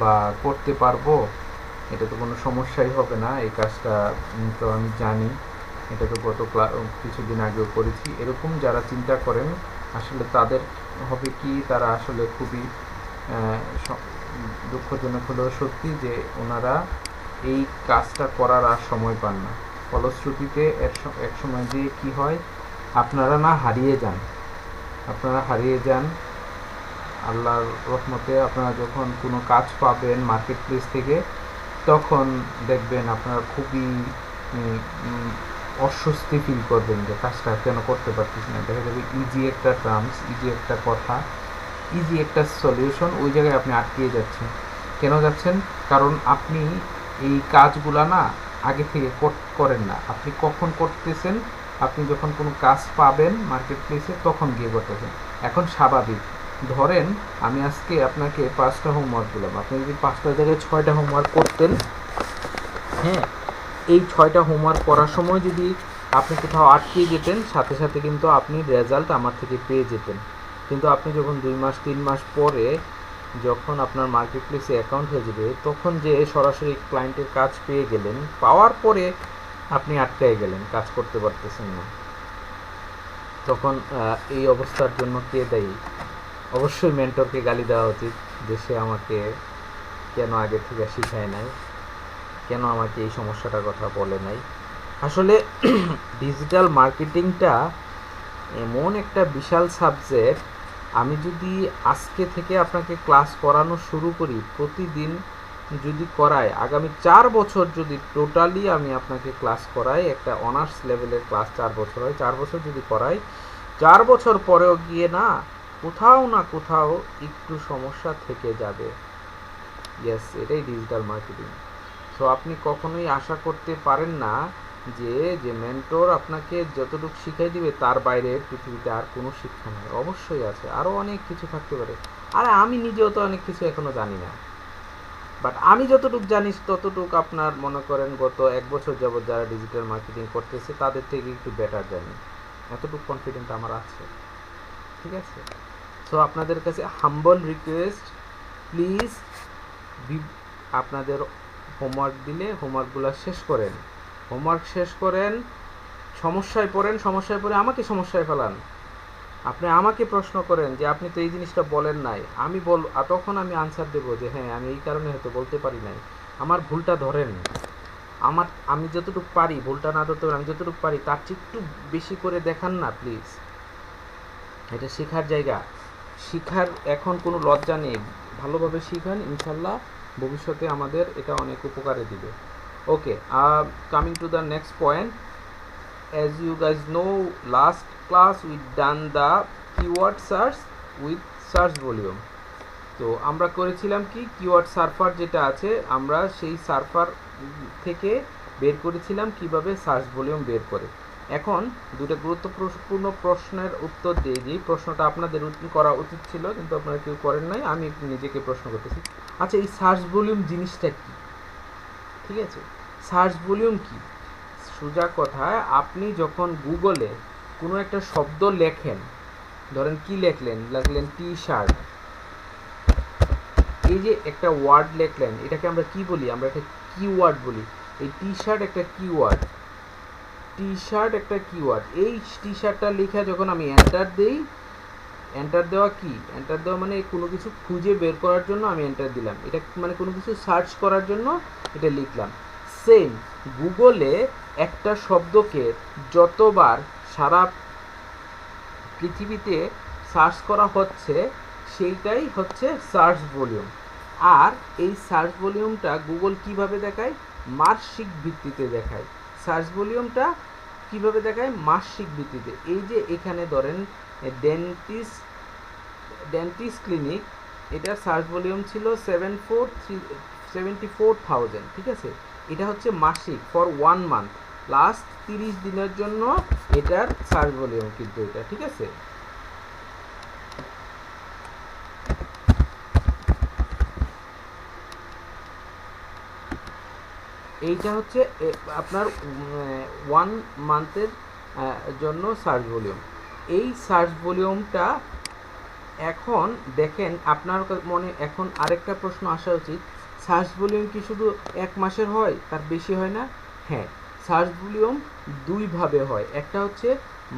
বা করতে পারবো, এটা তো কোনো সমস্যাই হবে না, এই কাজটা তো আমি জানি, এটা তো কিছুদিন আগেও করেছি, এরকম যারা চিন্তা করেন আসলে তাদের হবে কি, তারা আসলে খুবই আহ, স- দুঃখজনক হলেও সত্যি যে ওনারা এই কাজটা করার আর সময় পান না। ফলশ্রুতিতে এক সময় গিয়ে কি হয়, আপনারা না হারিয়ে যান, আপনারা হারিয়ে যান আল্লাহর রহমতে। আপনারা যখন কোনো কাজ পাবেন মার্কেট প্লেস থেকে, তখন দেখবেন আপনারা খুবই উম, উম, অস্বস্তি ফিল করবেন যে কাজটা কেন করতে পারতেছি না। দেখা যাবে ইজি একটা টার্মস, ইজি একটা কথা, ইজি একটা সলিউশন, ওই জায়গায় আপনি আটকিয়ে যাচ্ছেন। কেন যাচ্ছেন? কারণ আপনি এই কাজগুলা না আগে থেকে করেন না, আপনি কখন করতেছেন, আপনি যখন কোনো কাজ পাবেন মার্কেট প্লেসে তখন গিয়ে করতেছেন। এখন স্বাভাবিক, ধরেন আমি আজকে আপনাকে 5টা হোমওয়ার্ক দিলাম, আপনি যদি 5টার জায়গায় 6টা হোমওয়ার্ক করতেন, হ্যাঁ, এই 6টা হোমওয়ার্ক করার সময় যদি আপনি কোথাও আটকে যেতেন, সাথে সাথে কিন্তু আপনি রেজাল্ট আমার থেকে পেয়ে যেতেন। কিন্তু আপনি যখন 2 মাস 3 মাস পরে যখন আপনার মার্কেট প্লেসে অ্যাকাউন্ট হয়ে যাবে, তখন যে সরাসরি ক্লায়েন্টের কাজ পেয়ে গেলেন, পাওয়ার পরে আপনি আটকায় গেলেন, কাজ করতে পারতেছেন না। তখন এই অবস্থার জন্য কে দায়ী? অবশ্যই মেন্টরকে গালি দেওয়া উচিত, যে সে আমাকে কেন আগে থেকে শিখায় নাই, কেন আমাকে এই সমস্যাটার কথা বলে নাই। আসলে ডিজিটাল মার্কেটিংটা এমন একটা বিশাল সাবজেক্ট, আমি যদি আজকে থেকে আপনাকে ক্লাস করানো শুরু করি, প্রতিদিন যদি করাই, আগামী 4 বছর যদি টোটালি আমি আপনাকে ক্লাস করাই, একটা অনার্স লেভেলের ক্লাস 4 বছর হয়, 4 বছর যদি করাই, 4 বছর পরেও গিয়ে না কোথাও না কোথাও একটু সমস্যা থেকে যাবে। ইয়েস, এটাই ডিজিটাল মার্কেটিং। সো আপনি কখনোই আশা করতে পারেন না যে যে মেন্টর আপনাকে যতটুকু শিখাই দিবে তার বাইরে পৃথিবীতে আর কোনো শিক্ষা নেই। অবশ্যই আছে, আরও অনেক কিছু থাকতে পারে। আর আমি নিজেও তো অনেক কিছু এখনো জানি না, বাট আমি যতটুকু জানি ততটুকু আপনার মনে করেন গত 1 বছর যাবত যারা ডিজিটাল মার্কেটিং করতেছে তাদের থেকে একটু বেটার জানি, এতটুকু কনফিডেন্ট আমার আছে। ঠিক আছে? সো আপনাদের কাছে হাম্বল রিকোয়েস্ট, প্লিজ আপনাদের হোমওয়ার্ক দিলে হোমওয়ার্কগুলো শেষ করেন, হোমওয়ার্ক শেষ করেন, সমস্যায় পড়েন, সমস্যায় পড়ে আমাকে সমস্যায় ফেলান, আপনি আমাকে প্রশ্ন করেন যে আপনি তো এই জিনিসটা বলেন নাই, আমি তখন আমি আনসার দেবো যে হ্যাঁ আমি এই কারণে হয়তো বলতে পারি নাই, আমার ভুলটা ধরেন। আমি যতটুকু পারি, ভুলটা না ধরতে পারি, আমি যতটুকু পারি তার চেয়ে একটু বেশি করে দেখান না প্লিজ। এটা শেখার জায়গা, শিখার এখন কোনো লজ্জা নেই, ভালোভাবে শিখান, ইনশাল্লাহ ভবিষ্যতে আমাদের এটা অনেক উপকারে দিবে। Okay, coming to the next point, as you guys know, last class we done the keyword search with search volume. তো আমরা করেছিলাম কি, কিওয়ার্ড সার্ফার যেটা আছে, আমরা সেই সার্ফার থেকে বের করেছিলাম কিভাবে সার্চ ভলিউম বের করে। এখন দুটো গুরুত্বপূর্ণ প্রশ্নের উত্তর দিয়ে দিই, প্রশ্নটা আপনাদের করা উচিত ছিল কিন্তু আপনারা কেউ করেন নাই, আমি নিজেকে প্রশ্ন করতেছি। আচ্ছা, এই সার্চ ভলিউম জিনিসটা কি? ঠিক আছে, সার্চ ভলিউম কি? সোজা কথায়, আপনি যখন গুগলে কোনো একটা শব্দ লেখেন, ধরেন কি লিখলেন টি শার্ট, এই যে একটা ওয়ার্ড লিখলেন, এটাকে আমরা কি বলি? আমরা একটা কিওয়ার্ড বলি। এই টি শার্ট একটা কিওয়ার্ড, টি শার্ট একটা কিওয়ার্ড। এই টি শার্টটা লেখা যখন আমি এন্টার দেই, এন্টার দেওয়া কি? এন্টার দেওয়া মানে কোনো কিছু খুঁজে বের করার জন্য আমি এন্টার দিলাম, এটা মানে কোনো কিছু সার্চ করার জন্য এটা লিখলাম। সেম, গুগলে একটা শব্দকে যতবার সারা পৃথিবীতে সার্চ করা হচ্ছে, সেইটাই হচ্ছে সার্চ ভলিউম। আর এই সার্চ ভলিউমটা গুগল কিভাবে দেখায়? মাসিক ভিত্তিতে দেখায়। সার্চ ভলিউমটা কিভাবে দেখায়? মাসিক ভিত্তিতে। এই যে এখানে ধরেন ডেন্টিস্ট ডেন্টিস্ট ক্লিনিক, এটার সার্চ ভলিউম ছিল 74,000, ঠিক আছে? এটা হচ্ছে মাসিক, ফর 1 মান্থ, লাস্ট 30 দিনের জন্য এটার সার্চ ভলিউম কিন্তু এটা, ঠিক আছে? এইটা হচ্ছে আপনার 1 মান্থের জন্য সার্চ ভলিউম। এই সার্চ ভলিউমটা এখন দেখেন আপনার মনে এখন আরেকটা প্রশ্ন আসা উচিত, সার্চ ভলিউম কি শুধু 1 মাসের হয়, তার বেশি হয় না? হ্যাঁ, সার্চ ভলিউম দুইভাবে হয়, একটা হচ্ছে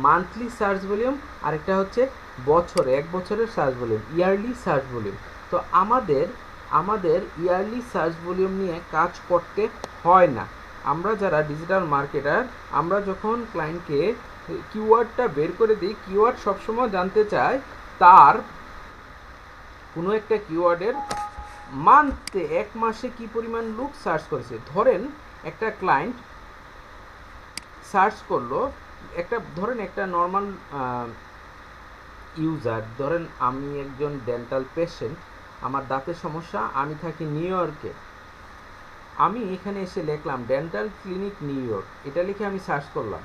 মান্থলি সার্চ ভলিউম, আর একটা হচ্ছে বছরে 1 বছরের search volume, yearly search volume. তো আমাদের ইয়ারলি সার্চ ভলিউম নিয়ে কাজ করতে হয় না। আমরা যারা ডিজিটাল মার্কেটার, আমরা যখন ক্লায়েন্টকে কিওয়ার্ডটা বের করে দিই, কিওয়ার্ড সবসময় জানতে চায় তার কোনো একটা কিওয়ার্ডের মান্থে 1 মাসে কি পরিমাণ লোক সার্চ করেছে। ধরেন একটা ক্লায়েন্ট সার্চ করলো, ধরেন একটা নর্মাল ইউজার, ধরেন আমি একজন ডেন্টাল পেশেন্ট, আমার দাঁতের সমস্যা, আমি থাকি নিউ ইয়র্কে। আমি এখানে এসে লিখলাম ডেন্টাল ক্লিনিক নিউ ইয়র্ক, এটা লিখে আমি সার্চ করলাম।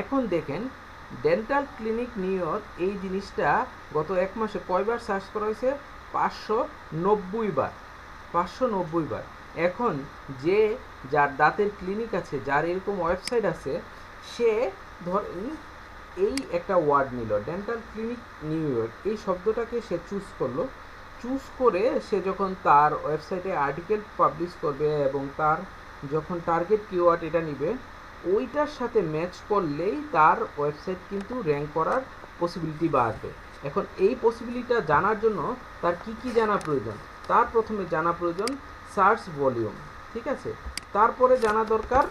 এখন দেখেন ডেন্টাল ক্লিনিক নিউ ইয়র্ক এই জিনিসটা গত 1 মাসে কয়বার সার্চ করা হয়েছে? 590 বার। 590 বার। এখন যার দাঁতের ক্লিনিক আছে, যার এরকম ওয়েবসাইট আছে, সে ধরেন এই একটা ওয়ার্ড নিল, ডেন্টাল ক্লিনিক নিউ ইয়র্ক, এই শব্দটাকে সে চুজ করলো। চুজ করে সে যখন তার ওয়েবসাইটে আর্টিকেল পাবলিশ করবে এবং তার যখন টার্গেট কিওয়ার্ড এটা নিবে, ওইটার সাথে ম্যাচ করলেই তার ওয়েবসাইট কিন্তু র্যাঙ্ক করার পসিবিলিটি বাড়বে। এখন এই পসিবিলিটিটা জানার জন্য তার কি জানা প্রয়োজন? তার প্রথমে জানা প্রয়োজন সার্চ ভলিউম, ঠিক আছে? তারপরে জানা দরকার,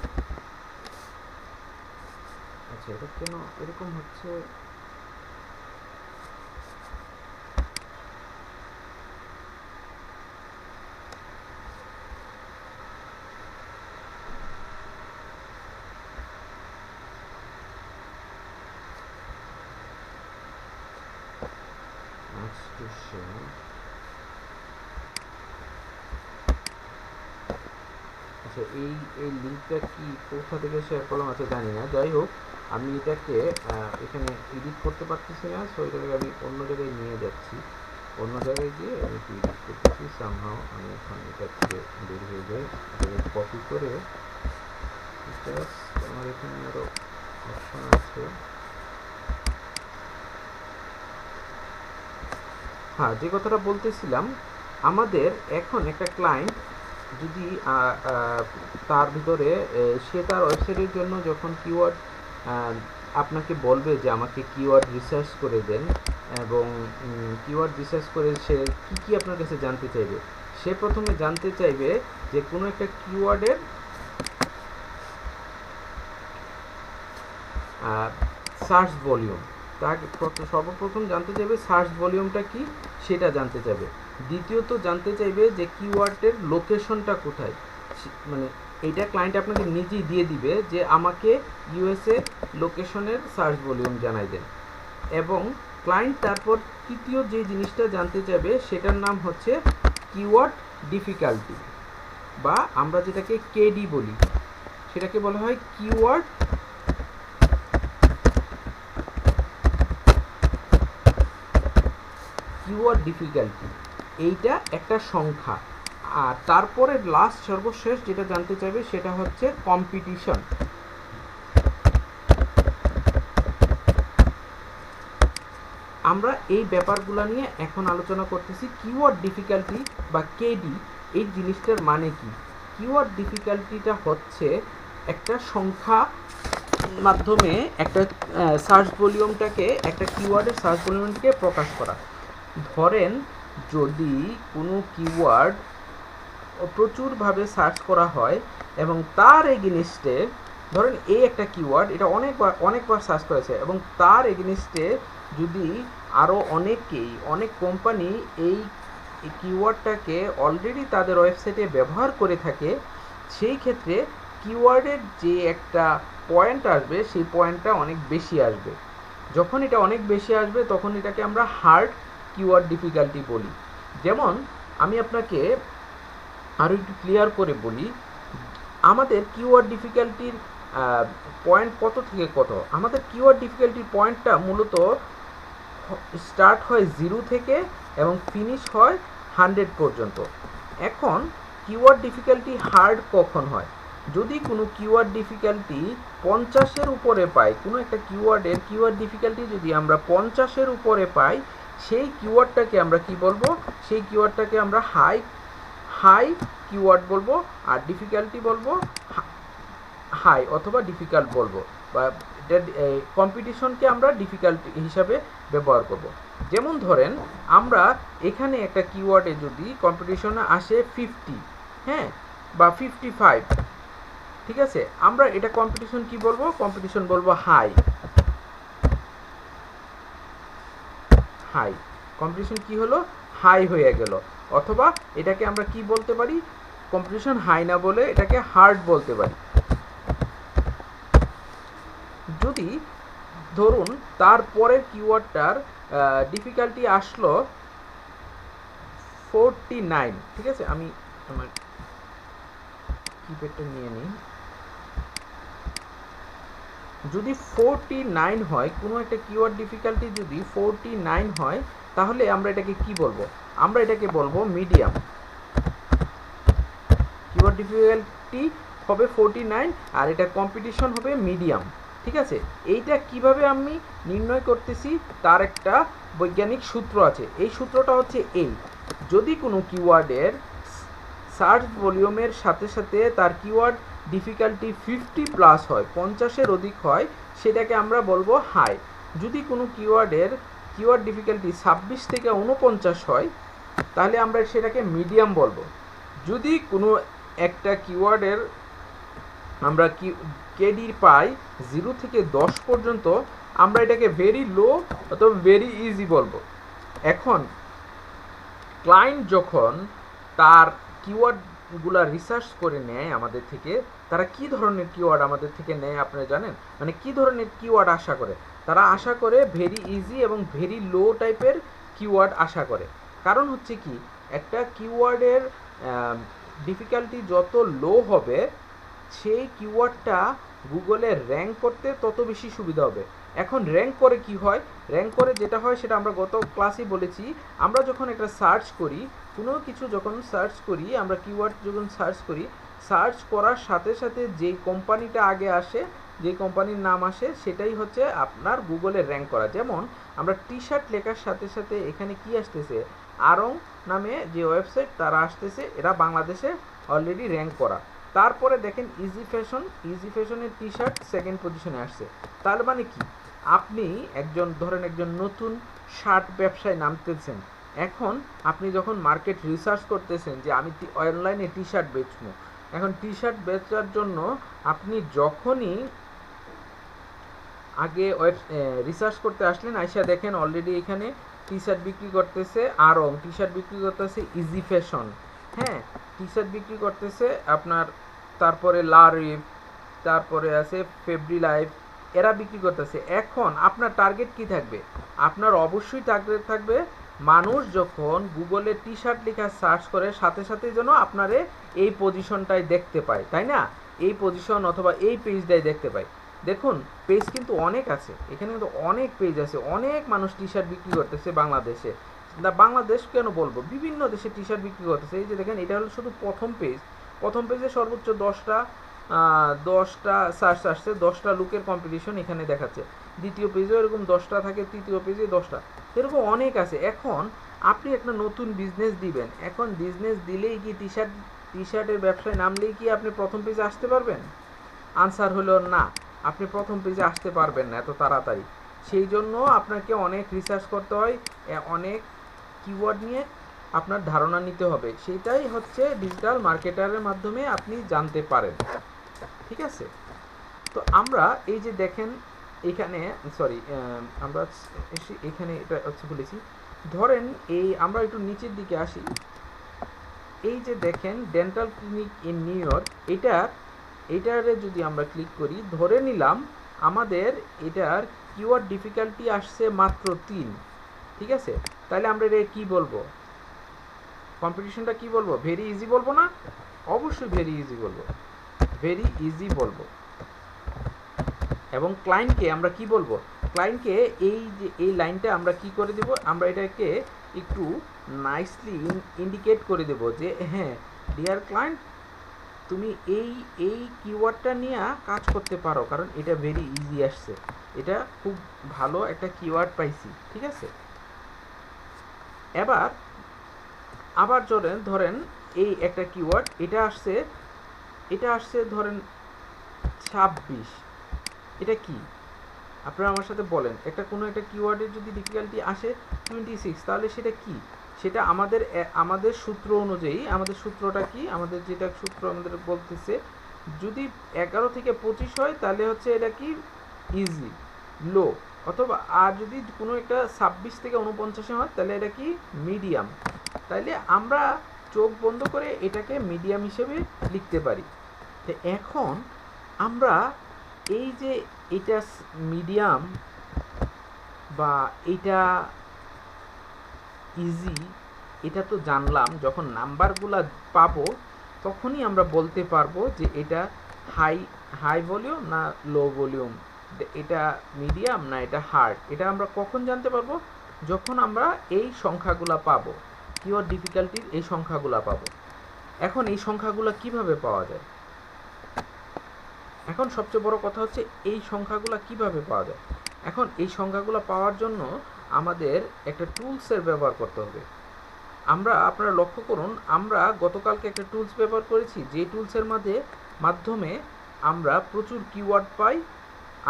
আচ্ছা এটা কেন এরকম হচ্ছে? আচ্ছা এই লিঙ্কটা কি কোথা থেকে শেয়ার করলাম আচ্ছা জানি না, যাই হোক আমি এটাকে এখানে এডিট করতে পারতেছি না, সো এটাকে আমি অন্য জায়গায় নিয়ে যাচ্ছি। অন্য জায়গায় গিয়ে আমি এডিট করতেছি, সামহাও আমি এখন এটা থেকে বের হয়ে যাই, এটাকে কপি করে আমার এখানে আরও অপশন আছে। হ্যাঁ, যে কথাটা বলতেছিলাম, আমাদের এখন একটা ক্লায়েন্ট যদি তার ভিতরে সে তার ওয়েবসাইটের জন্য যখন কিওয়ার্ড আপনাকে বলবে যে আমাকে কিওয়ার্ড রিসার্চ করে দেন, এবং কিওয়ার্ড রিসার্চ করে সে কি আপনার কাছে জানতে চাইবে? সে প্রথমে জানতে চাইবে যে কোনো একটা কিওয়ার্ডের সার্চ ভলিউম। তাকে সর্বপ্রথম জানতে চাইবে সার্চ ভলিউমটা কি, সেটা জানতে চাইবে। দ্বিতীয়ত জানতে চাইবে যে কিওয়ার্ডের লোকেশনটা কোথায়, মানে এইটা ক্লায়েন্ট আপনাকে নিজেই দিয়ে দিবে যে আমাকে ইউএসএ লোকেশনের সার্চ ভলিউম জানাই দেন। এবং ক্লায়েন্ট তারপর তৃতীয় যে জিনিসটা জানতে চাইবে সেটার নাম হচ্ছে কিওয়ার্ড ডিফিকাল্টি, বা আমরা যেটাকে কেডি বলি, সেটাকে বলা হয় কিওয়ার্ড ডিফিকাল্টি। এইটা একটা সংখ্যা। আর তারপরে সর্বশেষ যেটা জানতে চাইবে সেটা হচ্ছে কম্পিটিশন। আমরা এই ব্যাপারগুলো নিয়ে এখন আলোচনা করতেছি। কিওয়ার্ড ডিফিকাল্টি বা কেডি, এই জিনিসটার মানে কি? কিওয়ার্ড ডিফিকাল্টিটা হচ্ছে একটা সংখ্যা মাধ্যমে একটা সার্চ ভলিউমটাকে, একটা কিওয়ার্ডের সার্চ ভলিউমটাকে প্রকাশ করা। ধরেন যদি কোনো কিওয়ার্ড প্রচুরভাবে সার্চ করা হয় এবং তার এগেনিস্টে, ধরেন এই একটা কিওয়ার্ড, এটা অনেকবার সার্চ করেছে এবং তার এগেনিস্টে যদি আরও অনেক কোম্পানি এই কিওয়ার্ডটাকে অলরেডি তাদের ওয়েবসাইটে ব্যবহার করে থাকে, সেই ক্ষেত্রে কিওয়ার্ডের যে একটা পয়েন্ট আসবে, সেই পয়েন্টটা অনেক বেশি আসবে। যখন এটা অনেক বেশি আসবে তখন এটাকে আমরা হার্ড কিওয়ার্ড ডিফিকাল্টি বলি। যেমন আমি আপনাকে আরও একটু ক্লিয়ার করে বলি, আমাদের কিওয়ার্ড ডিফিকাল্টির পয়েন্ট কত থেকে কত? আমাদের কিওয়ার্ড ডিফিকাল্টির পয়েন্টটা মূলত স্টার্ট হয় 0 থেকে এবং ফিনিশ হয় 100 পর্যন্ত। এখন কিওয়ার্ড ডিফিকাল্টি হার্ড কখন হয়? যদি কোনো কিওয়ার্ড ডিফিকাল্টি 50-এর উপরে পাই, কোনো একটা কিওয়ার্ডের কিওয়ার্ড ডিফিকাল্টি যদি আমরা 50-এর উপরে পাই, সেই কিওয়ার্ডটাকে আমরা কি বলবো, সেই কিওয়ার্ডটাকে আমরা হাই কিওয়ার্ড বলবো, আর ডিফিকাল্টি বলবো হাই অথবা ডিফিকাল্ট বলবো, বা কম্পিটিশনকে আমরা ডিফিকাল্ট হিসাবে ব্যবহার করব। যেমন ধরেন আমরা এখানে একটা কিওয়ার্ডে যদি কম্পিটিশনে আসে 50, হ্যাঁ, বা 55, ঠিক আছে, আমরা এটা কম্পিটিশন কি বলবো, কম্পিটিশন বলবো হাই কম্পিটিশন কি হলো, হাই হয়ে গেল। অথবা এটাকে আমরা কি বলতে পারি, কম্পিটিশন হাই না বলে এটাকে হার্ড বলতে পারি। যদি ধরুন তারপরের কিওয়ার্ডটার ডিফিকাল্টি আসলো 49, ঠিক আছে, আমি আমার কিপ্যাডটা নিয়ে নিই। যদি 49 হয়, কোনো একটা কিওয়ার্ড ডিফিকাল্টি যদি 49 হয়, তাহলে আমরা এটাকে কি বলবো, আমরা এটাকে বলবো মিডিয়াম। কিওয়ার্ড ডিফিকাল্টি হবে 49 আর এটা কম্পিটিশন হবে মিডিয়াম, ঠিক আছে। এইটা কিভাবে আমি নির্ণয় করতেছি, তার একটা বৈজ্ঞানিক সূত্র আছে। এই সূত্রটা হচ্ছে এই, যদি কোনো কিওয়ার্ডের সার্চ ভলিউমের সাথে সাথে তার কিওয়ার্ড ডিফিকাল্টি 50+ হয়, 50-এর অধিক হয়, সেটাকে আমরা বলবো হাই। যদি কোনো কিওয়ার্ডের কিওয়ার্ড ডিফিকাল্টি 26 থেকে 49 হয়, তাহলে আমরা সেটাকে মিডিয়াম বলবো। যদি কোনো একটা কিওয়ার্ডের আমরা কেডি পাই 0 থেকে 10 পর্যন্ত, আমরা এটাকে ভেরি লো অথবা ভেরি ইজি বলবো। এখন ক্লায়েন্ট যখন তার কিওয়ার্ডগুলা রিসার্চ করে নেয় আমাদের থেকে, তারা কি ধরনের কিওয়ার্ড আমাদের থেকে নেয় আপনারা জানেন, মানে কি ধরনের কিওয়ার্ড আশা করে, তারা আশা করে ভেরি ইজি এবং ভেরি লো টাইপের কিওয়ার্ড আশা করে। কারণ হচ্ছে কি, একটা কিওয়ার্ডের ডিফিকাল্টি যত লো হবে, সেই কিওয়ার্ডটা গুগলে র্যাঙ্ক করতে তত বেশি সুবিধা হবে। এখন র্যাঙ্ক করে কি হয়, র্যাঙ্ক করে যেটা হয় সেটা আমরা গত ক্লাসে বলেছি। আমরা যখন একটা সার্চ করি, কোনো কিছু যখন সার্চ করি, আমরা কিওয়ার্ড যখন সার্চ করি, সার্চ করার সাথে সাথে যেই কোম্পানিটা আগে আসে, যে কোম্পানির নাম আসে, সেটাই হচ্ছে আপনার গুগলে র্যাঙ্ক করা। যেমন আমরা টি শার্ট লেখার সাথে সাথে এখানে কি আসতেছে, আরং নামে যে ওয়েবসাইট তারা আসতেছে, এরা বাংলাদেশে অলরেডি র্যাঙ্ক করা। তারপরে দেখেন ইজি ফ্যাশনের টি শার্ট 2nd পজিশনে আসছে। তার মানে কি, আপনি ধরেন একজন নতুন শার্ট ব্যবসায় নামতেছেন। এখন আপনি যখন মার্কেট রিসার্চ করতেছেন যে আমি অনলাইনে টি শার্ট বেচবো, এখন টি শার্ট বেচার জন্য আপনি যখনই আগে রিসার্চ করতে আসলেন, আইসা দেখেন অলরেডি এখানে টি শার্ট বিক্রি করতেছে আরং, টি শার্ট বিক্রি করতেছে ইজি ফ্যাশন, হ্যাঁ, টি শার্ট বিক্রি করতেছে আপনার, তারপরে লারিভ, তারপরে আছে ফেব্রি লাইফ, এরা বিক্রি করতেছে। এখন আপনার টার্গেট কি থাকবে, আপনার অবশ্যই টার্গেট থাকবে মানুষ যখন গুগলে টি শার্ট লেখা সার্চ করে, সাথে সাথে যেন আপনারে এই পজিশনটাই দেখতে পায়, তাই না, এই পজিশন অথবা এই পেজটাই দেখতে পায়। দেখুন পেজ কিন্তু অনেক আছে, এখানে কিন্তু অনেক পেজ আছে, অনেক মানুষ টি শার্ট বিক্রি করতেছে বাংলাদেশে। বাংলাদেশ কেন বলবো, বিভিন্ন দেশে টি শার্ট বিক্রি করতেছে। এই যে দেখেন, এটা হলো শুধু প্রথম পেজে সর্বোচ্চ 10টা সার্চ আসছে, 10টা লুকের কম্পিটিশন এখানে দেখাচ্ছে। দ্বিতীয় পেজেও এরকম 10টা থাকে, তৃতীয় পেজে 10টা, এরকম অনেক আছে। এখন আপনি একটা নতুন বিজনেস দিবেন, এখন বিজনেস দিলেই কি টি শার্টের ব্যবসায় নামলেই কি আপনি প্রথম পেজে আসতে পারবেন? আনসার হলো না, আপনি প্রথম পেজে আসতে পারবেন না এত তাড়াতাড়ি। সেই জন্য আপনাকে অনেক রিসার্চ করতে হয়, অনেক কিওয়ার্ড নিয়ে আপনার ধারণা নিতে হবে। সেটাই হচ্ছে ডিজিটাল মার্কেটারের মাধ্যমে আপনি জানতে পারেন, ঠিক আছে। তো আমরা এই যে দেখেন এখানে, আমরা এখানে এটা হচ্ছে বলেছি, ধরেন এই আমরা একটু নিচের দিকে আসি। এই যে দেখেন dental clinic in new York, এটারে যদি আমরা ক্লিক করি, ধরে নিলাম আমাদের এটার কিওয়ার্ড ডিফিকাল্টি আসছে মাত্র 3, ঠিক আছে, তাহলে আমরা এটা কি বলবো, কম্পিটিশনটা কি বলবো, ভেরি ইজি বলবো না? অবশ্যই ভেরি ইজি বলবো, ভেরি ইজি বলবো। এবং ক্লায়েন্টকে আমরা কি বলবো, ক্লায়েন্টকে এই যে এই লাইনটা আমরা কি করে দেব, আমরা এটাকে একটু নাইসলি ইন্ডিকেট করে দেব যে হ্যাঁ ডিয়ার ক্লায়েন্ট, তুমি এই কিওয়ার্ডটা নিয়ে কাজ করতে পারো, কারণ এটা ভেরি ইজি আসছে, এটা খুব ভালো একটা কিওয়ার্ড পাইছি, ঠিক আছে। এবার আবার ধরেন এই একটা কিওয়ার্ড, এটা আসছে ধরেন 26, এটা কি আপনারা আমার সাথে বলেন, কোনো একটা কিওয়ার্ডের যদি ডিফিকাল্টি আসে 26, তাহলে সেটা কি? সেটা আমাদের সূত্র অনুযায়ী, আমাদের সূত্রটা কি, আমাদের যেটা সূত্র আমাদের বলতেছে, যদি 11 থেকে 25 হয় তাহলে হচ্ছে এটা কি ইজি লো, অথবা আর যদি কোনো একটা 26 থেকে 49 হয় তাহলে এটা কি মিডিয়াম। তাইলে আমরা চোখ বন্ধ করে এটাকে মিডিয়াম হিসেবে লিখতে পারি। তো এখন আমরা এই যে এটা মিডিয়াম বা এটা ইজি, এটা তো জানলাম। যখন নাম্বারগুলো পাবো তখনই আমরা বলতে পারবো যে এটা হাই ভলিউম না লো ভলিউম, এটা মিডিয়াম না এটা হার্ড। এটা আমরা কখন জানতে পারবো? যখন আমরা এই সংখ্যাগুলো পাবো, কিওয়ার্ড ডিফিকাল্টির এই সংখ্যাগুলো পাবো। এখন এই সংখ্যাগুলো কিভাবে পাওয়া যায়? এখন সবচেয়ে বড় কথা হচ্ছে এই সংখ্যাগুলো কিভাবে পাওয়া যায়। এখন এই সংখ্যাগুলো পাওয়ার জন্য আমাদের একটা টুলসের ব্যবহার করতে হবে। আপনারা লক্ষ্য করুন, আমরা গতকালকে একটা টুলস ব্যবহার করেছি, যে টুলসের মাধ্যমে আমরা প্রচুর কিওয়ার্ড পাই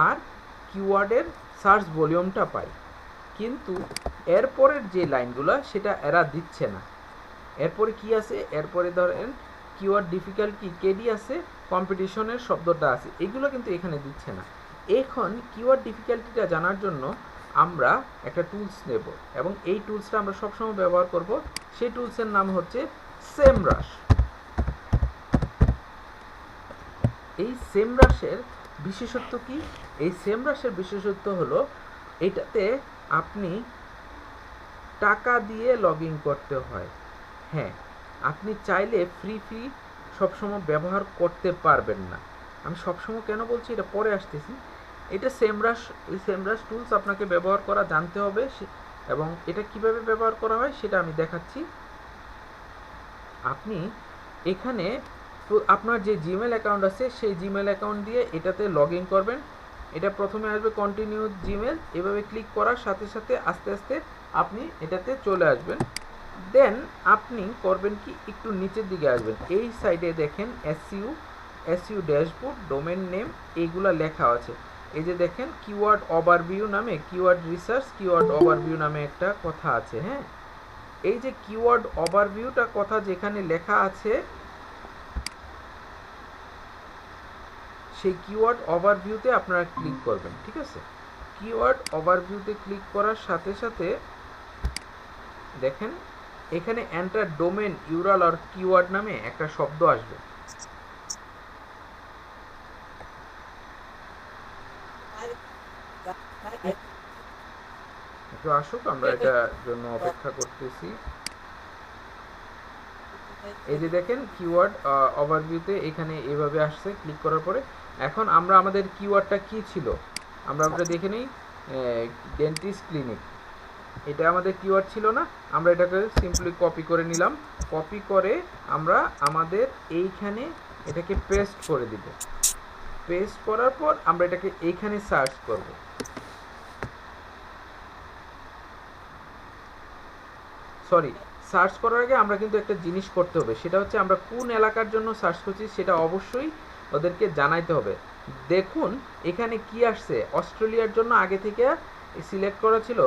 আর কিওয়ার্ডের সার্চ ভলিউমটা পাই। কিন্তু এরপরের যে লাইনগুলো সেটা এরা দিচ্ছে না। এরপরে কি আছে? এরপরে ধরেন কিওয়ার্ড ডিফিকাল্টি কেডি আছে, কম্পিটিশনের শব্দটা আছে, এগুলো কিন্তু এখানে দিচ্ছে না। এখন কিওয়ার্ড ডিফিকাল্টিটা জানার জন্য আমরা একটা টুলস নেব এবং এই টুলসটা আমরা সবসময় ব্যবহার করব। সেই টুলসের নাম হচ্ছে সেমরাশ। এই সেমরাশের বিশেষত্ব কি? এই সেমরাশের বিশেষত্ব হলো এটাতে আপনি টাকা দিয়ে লগ ইন করতে হয়। হ্যাঁ, আপনি চাইলে ফ্রি সবসময় ব্যবহার করতে পারবেন না। আমি সবসময় কেন বলছি এটা পরে আসতেছি। এটা এই সেমরাশ টুলস আপনাকে ব্যবহার করা জানতে হবে, এবং এটা কিভাবে ব্যবহার করা হয় সেটা আমি দেখাচ্ছি। আপনি এখানে আপনার যে জিমেল অ্যাকাউন্ট আছে সেই জিমেল অ্যাকাউন্ট দিয়ে এটাতে লগ ইন করবেন। এটা প্রথমে আসবে কন্টিনিউ জিমেল, এভাবে ক্লিক করার সাথে সাথে আস্তে আস্তে আপনি এটাতে চলে আসবেন। দেন আপনি করবেন কি, একটু নিচের দিকে আসবেন, এই সাইডে দেখেন এসইউ ড্যাশবোর্ড, ডোমেন নেম, এইগুলা লেখা আছে। এই যে দেখেন কিওয়ার্ড ওভারভিউ নামে, কিওয়ার্ড রিসার্চ, কিওয়ার্ড ওভারভিউ নামে একটা কথা আছে। হ্যাঁ, এই যে কিওয়ার্ড ওভারভিউটা কথা যেখানে লেখা আছে, সেই কিওয়ার্ড ওভারভিউতে আপনারা ক্লিক করবেন। ঠিক আছে, কিওয়ার্ড ওভারভিউতে ক্লিক করার সাথে সাথে দেখেন এখানে এন্টার ডোমেন ইউরাল আর কিওয়ার্ড নামে একটা শব্দ আসবে। একটু আসুক, আমরা এটার জন্য অপেক্ষা করতেছি। এই যে দেখেন কিওয়ার্ড ওভারভিউতে এখানে এভাবে আসছে ক্লিক করার পরে। এখন আমরা আমাদের কিওয়ার্ডটা কি ছিল আমরা দেখে নিই। ডেন্টিস্ট ক্লিনিক, এটা আমাদের কিওয়ার্ড ছিল না? আমরা এটাকে সিম্পলি কপি করে নিলাম। কপি করে আমরা আমাদের এইখানে এটাকে পেস্ট করে দিব। পেস্ট করার পর আমরা এটাকে এইখানে সার্চ করব। সরি, সার্চ করার আগে আমরা কিন্তু একটা জিনিস করতে হবে, সেটা হচ্ছে আমরা কোন এলাকার জন্য সার্চ করছি সেটা অবশ্যই ওদেরকে জানাইতে হবে। দেখুন এখানে কি আসছে, অস্ট্রেলিয়ার জন্য আগে থেকে সিলেক্ট করা ছিল,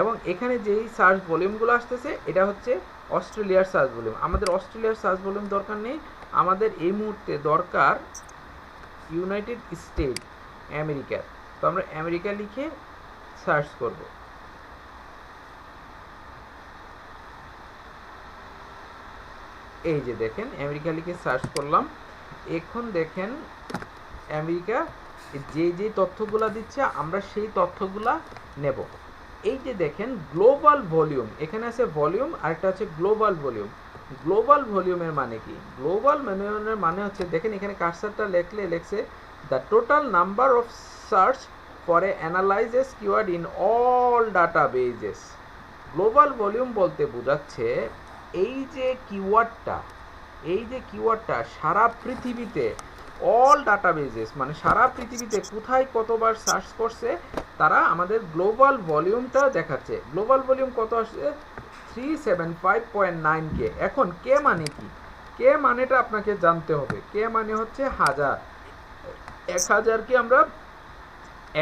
এবং এখানে যেই সার্চ ভলিউমগুলো আসতেছে এটা হচ্ছে অস্ট্রেলিয়ার সার্চ ভলিউম। আমাদের অস্ট্রেলিয়ার সার্চ ভলিউম দরকার নেই, আমাদের এই মুহূর্তে দরকার ইউনাইটেড স্টেট, আমেরিকার। তো আমরা আমেরিকা লিখে সার্চ করব। এই যে দেখেন আমেরিকা লিখে সার্চ করলাম। এখন দেখেন আমেরিকা যে তথ্যগুলা দিচ্ছে আমরা সেই তথ্যগুলা নেব। এই যে দেখেন গ্লোবাল ভলিউম, এখানে আছে ভলিউম আর একটা আছে গ্লোবাল ভলিউম। গ্লোবাল ভলিউমের মানে কি? গ্লোবাল ভলিউমের মানে হচ্ছে দেখেন এখানে কার্সারটা লেখছে the total number of search for a analyses keyword in all databases. Global volume বলতে বোঝাচ্ছে এই যে কিওয়ার্ডটা সারা পৃথিবীতে, অল ডাটাবেজেস মানে সারা পৃথিবীতে কোথায় কতবার সার্চ করছে তারা আমাদের গ্লোবাল ভলিউমটা দেখাচ্ছে। গ্লোবাল ভলিউম কত আসছে? 1375.9 কে। এখন কে মানে কি? কে মানেটা আপনাকে জানতে হবে। কে মানে হচ্ছে হাজার। 1000কে আমরা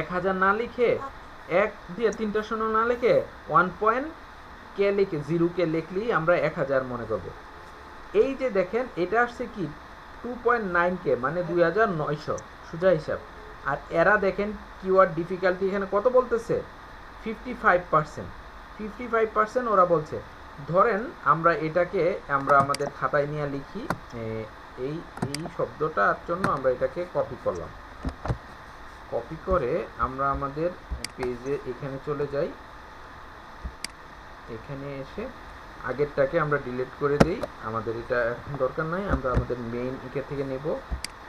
1000 না লিখে 1 দিয়ে 3টা শূন্য না লিখে 1 কে লিখে 0 কে লিখলেই আমরা 1000 মনে করব। এই যে দেখেন এটা আসছে কি 2.9 কে মানে 2900 সোজা হিসাব। আর এরা দেখেন কিওয়ার্ড ডিফিকাল্টি এখানে কত বলতেছে 55%। 55% ওরা বলছে। ধরেন আমরা এটাকে আমরা আমাদের খাতায় নিয়ে লিখি, এই এই শব্দটার জন্য আমরা এটাকে কপি করলাম। কপি করে আমরা আমাদের পেজে এখানে চলে যাই। এখানে এসে আগেরটাকে আমরা ডিলিট করে দিই, আমাদের এটা এখন দরকার নাই। আমরা আমাদের মেইন এখান থেকে নেব।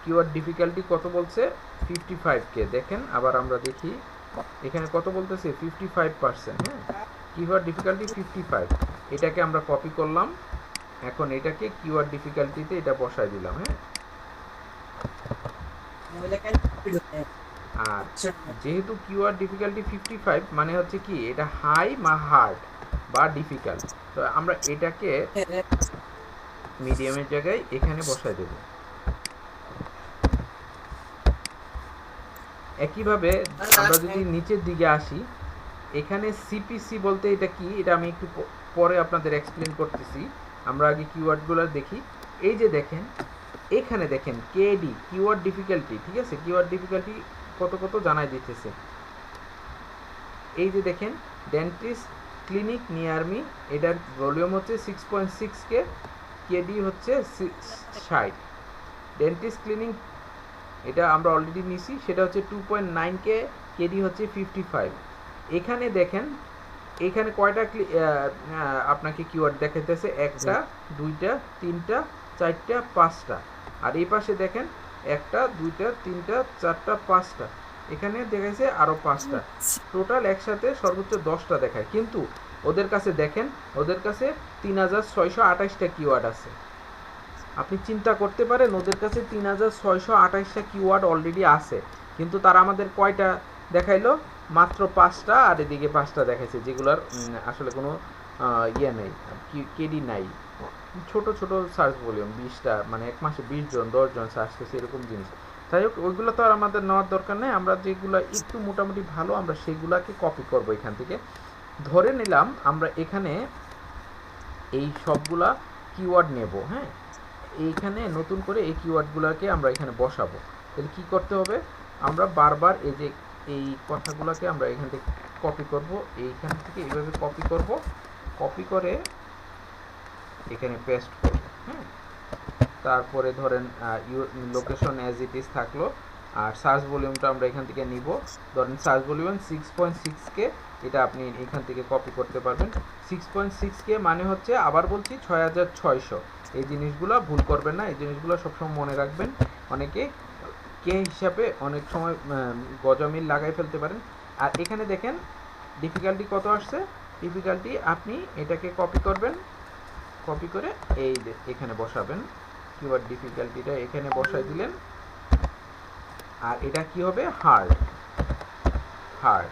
কিওয়ার্ড ডিফিকাল্টি কত বলছে 55 কে। দেখেন আবার আমরা দেখি এখানে কত বলতেছে 55%। হ্যাঁ, কিওয়ার্ড ডিফিকাল্টি 55। এটাকে আমরা কপি করলাম। এখন এটাকে কিওয়ার্ড ডিফিকাল্টিতে এটা বসাই দিলাম। হ্যাঁ, আর যেহেতু কিওয়ার্ড ডিফিকাল্টি 55 মানে হচ্ছে কি এটা হাই বা হার্ড বা ডিফিকাল্ট, তো আমরা এটাকে মিডিয়ামের জায়গায় এখানে বসাই দেব। একইভাবে আমরা যদি নিচের দিকে আসি, এখানে সিপিসি বলতে এটা কি এটা আমি একটু পরে আপনাদের এক্সপ্লেন করতেছি। আমরা আগে কিওয়ার্ডগুলো দেখি। এই যে দেখেন এখানে দেখেন কেডি কিওয়ার্ড ডিফিকাল্টি, ঠিক আছে, কিওয়ার্ড ডিফিকাল্টি কত কত জানাই দিতেছে। এই যে দেখেন ডেন্টিস্ট ক্লিনিক নিয়ার মি, এটার ভলিউম হচ্ছে 6.6 কে, কেডি হচ্ছে 60। ডেন্টিস্ট ক্লিনিক এটা আমরা অলরেডি নিছি, সেটা হচ্ছে 2.9 কে, কেডি হচ্ছে 55। এখানে দেখেন এখানে কয়টা আপনাকে কিওয়ার্ড দেখাইতেছে, একটা দুইটা তিনটা চারটা পাঁচটা। আর এই পাশে দেখেন একটা দুইটা তিনটা চারটা পাঁচটা, এখানে দেখাইছে আরো 5টা। টোটাল একসাথে সর্বোচ্চ 10টা দেখায়। কিন্তু ওদের কাছে দেখেন ওদের কাছে 3628টা কিওয়ার্ড আছে। আপনি চিন্তা করতে পারেন ওদের কাছে 3628টা কিওয়ার্ড অলরেডি আছে, কিন্তু তারা আমাদের কয়টা দেখাইলো? মাত্র 5টা। আর এদিকে 5টা দেখাইছে যেগুলোর আসলে কোনো ইয়ে নেই, কেডি নাই। ছোট ছোট সার্চ ভলিউম 20টা, মানে এক মাসে 20 জন 10 জন সার্চ করছে এরকম জিনিস। যাই হোক ওইগুলো তো আর আমাদের নেওয়ার দরকার নেই। আমরা যেগুলো একটু মোটামুটি ভালো আমরা সেগুলাকে কপি করব এখান থেকে। ধরে নিলাম আমরা এখানে এই সবগুলা কিওয়ার্ড নেব। হ্যাঁ, এইখানে নতুন করে এই কিওয়ার্ডগুলোকে আমরা এখানে বসাবো। তাহলে কি করতে হবে? আমরা বারবার এই যে এই কথাগুলোকে আমরা এখান থেকে কপি করব, এইখান থেকে এইভাবে কপি করব, কপি করে এখানে পেস্ট করব। হ্যাঁ, তারপরে ধরেন লোকেশন অ্যাজ ইট ইজ থাকলো। আর সার্চ ভলিউমটা আমরা এখান থেকে নিব। ধরেন সার্চ ভলিউম 6.6 কে, এটা আপনি এখান থেকে কপি করতে পারবেন। 6.6 কে মানে হচ্ছে, আবার বলছি, 6600। এই জিনিসগুলো ভুল করবেন না, এই জিনিসগুলো সবসময় মনে রাখবেন। অনেকে কে হিসাবে অনেক সময় গজমিল লাগাই ফেলতে পারেন। আর এখানে দেখেন ডিফিকাল্টি কত আসছে। ডিফিকাল্টি আপনি এটাকে কপি করবেন, কপি করে এই এখানে বসাবেন। কিওয়ার্ড ডিফিকাল্টিটা এখানে বসাই দিলেন। আর এটা কি হবে? হার্ড। হার্ড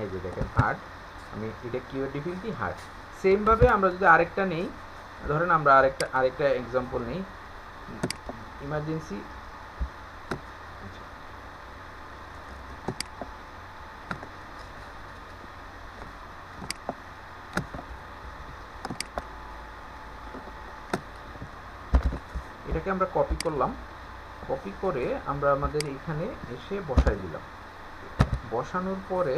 এই যে দেখেন হার্ড, আমি এটা কিওয়ার্ড ডিফিকাল্টি হার্ড। সেম ভাবে আমরা যদি আরেকটা নেই, ধরেন আমরা আরেকটা এক্সাম্পল নেই, ইমার্জেন্সি। এটাকে আমরা কপি করলাম, কপি করে আমরা আমাদের এখানে এসে বসাই দিলাম। বসানোর পরে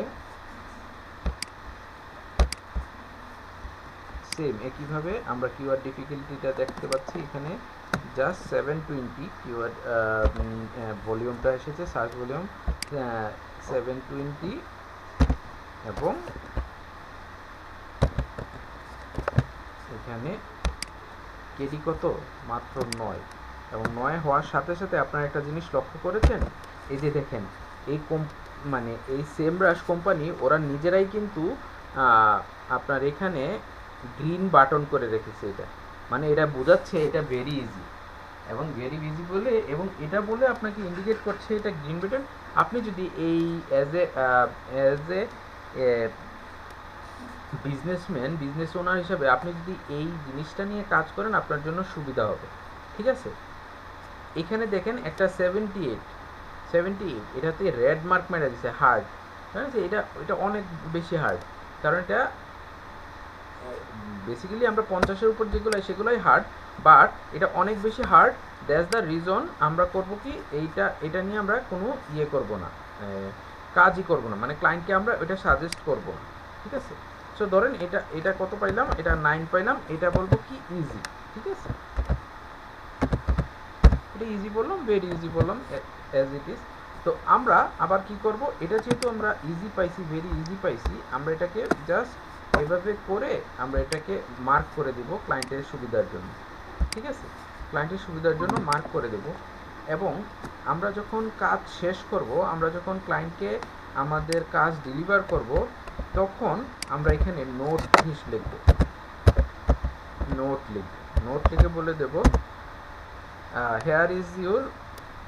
সেম একইভাবে আমরা কিওয়ার্ড ডিফিকাল্টিটা দেখতে পাচ্ছি এখানে জাস্ট 720 কিওয়ার্ড ভলিউমটা এসেছে, সার্চ ভলিউম 720 এবং এখানে কেডি কত? মাত্র 9। এবং 9 হওয়ার সাথে সাথে আপনারা একটা জিনিস লক্ষ্য করেছেন, এই যে দেখেন এই মানে এই সেমরাশ কোম্পানি ওরা নিজেরাই কিন্তু আপনার এখানে গ্রিন বাটন করে রেখেছে। এটা মানে এটা বোঝাচ্ছে এটা ভেরি ইজি এবং ভেরি ইজি বলে, এবং এটা বলে আপনাকে ইন্ডিকেট করছে এটা গ্রিন বাটন। আপনি যদি এই অ্যাজ এ বিজনেস ওনার হিসাবে আপনি যদি এই জিনিসটা নিয়ে কাজ করেন, আপনার জন্য সুবিধা হবে। ঠিক আছে, এখানে দেখেন একটা 78 এটাতে রেড মার্ক মেরে দিছে হার্ড। ঠিক আছে, এটা অনেক বেশি হার্ড, কারণ এটা বেসিক্যালি আমরা 50-এর উপর যেগুলো সেগুলোই হার্ড, বাট এটা অনেক বেশি হার্ড। দ্যাটস দ্য রিজন আমরা করব কি এটা নিয়ে আমরা কোনো করব না, কাজই করব না, মানে ক্লায়েন্টকে আমরা এটা সাজেস্ট করব না। ঠিক আছে, সো ধরেন এটা কত পাইলাম, এটা 9 পাইলাম, এটা বলবো কি ইজি। ঠিক আছে, এটা ইজি বললাম, ভেরি ইজি বললাম, অ্যাজ ইট ইজ। তো আমরা আবার কি করব, এটা যেহেতু আমরা ইজি পাইছি, ভেরি ইজি পাইছি, আমরা এটাকে জাস্ট এভাবে করে আমরা এটাকে মার্ক করে দিব ক্লায়েন্টের সুবিধার জন্য। ঠিক আছে, ক্লায়েন্টের সুবিধার জন্য মার্ক করে দেব, এবং আমরা যখন কাজ শেষ করব, আমরা যখন ক্লায়েন্টকে আমাদের কাজ ডেলিভার করব, তখন আমরা এখানে নোট লিখব, নোট লিখে বলে দেব here is your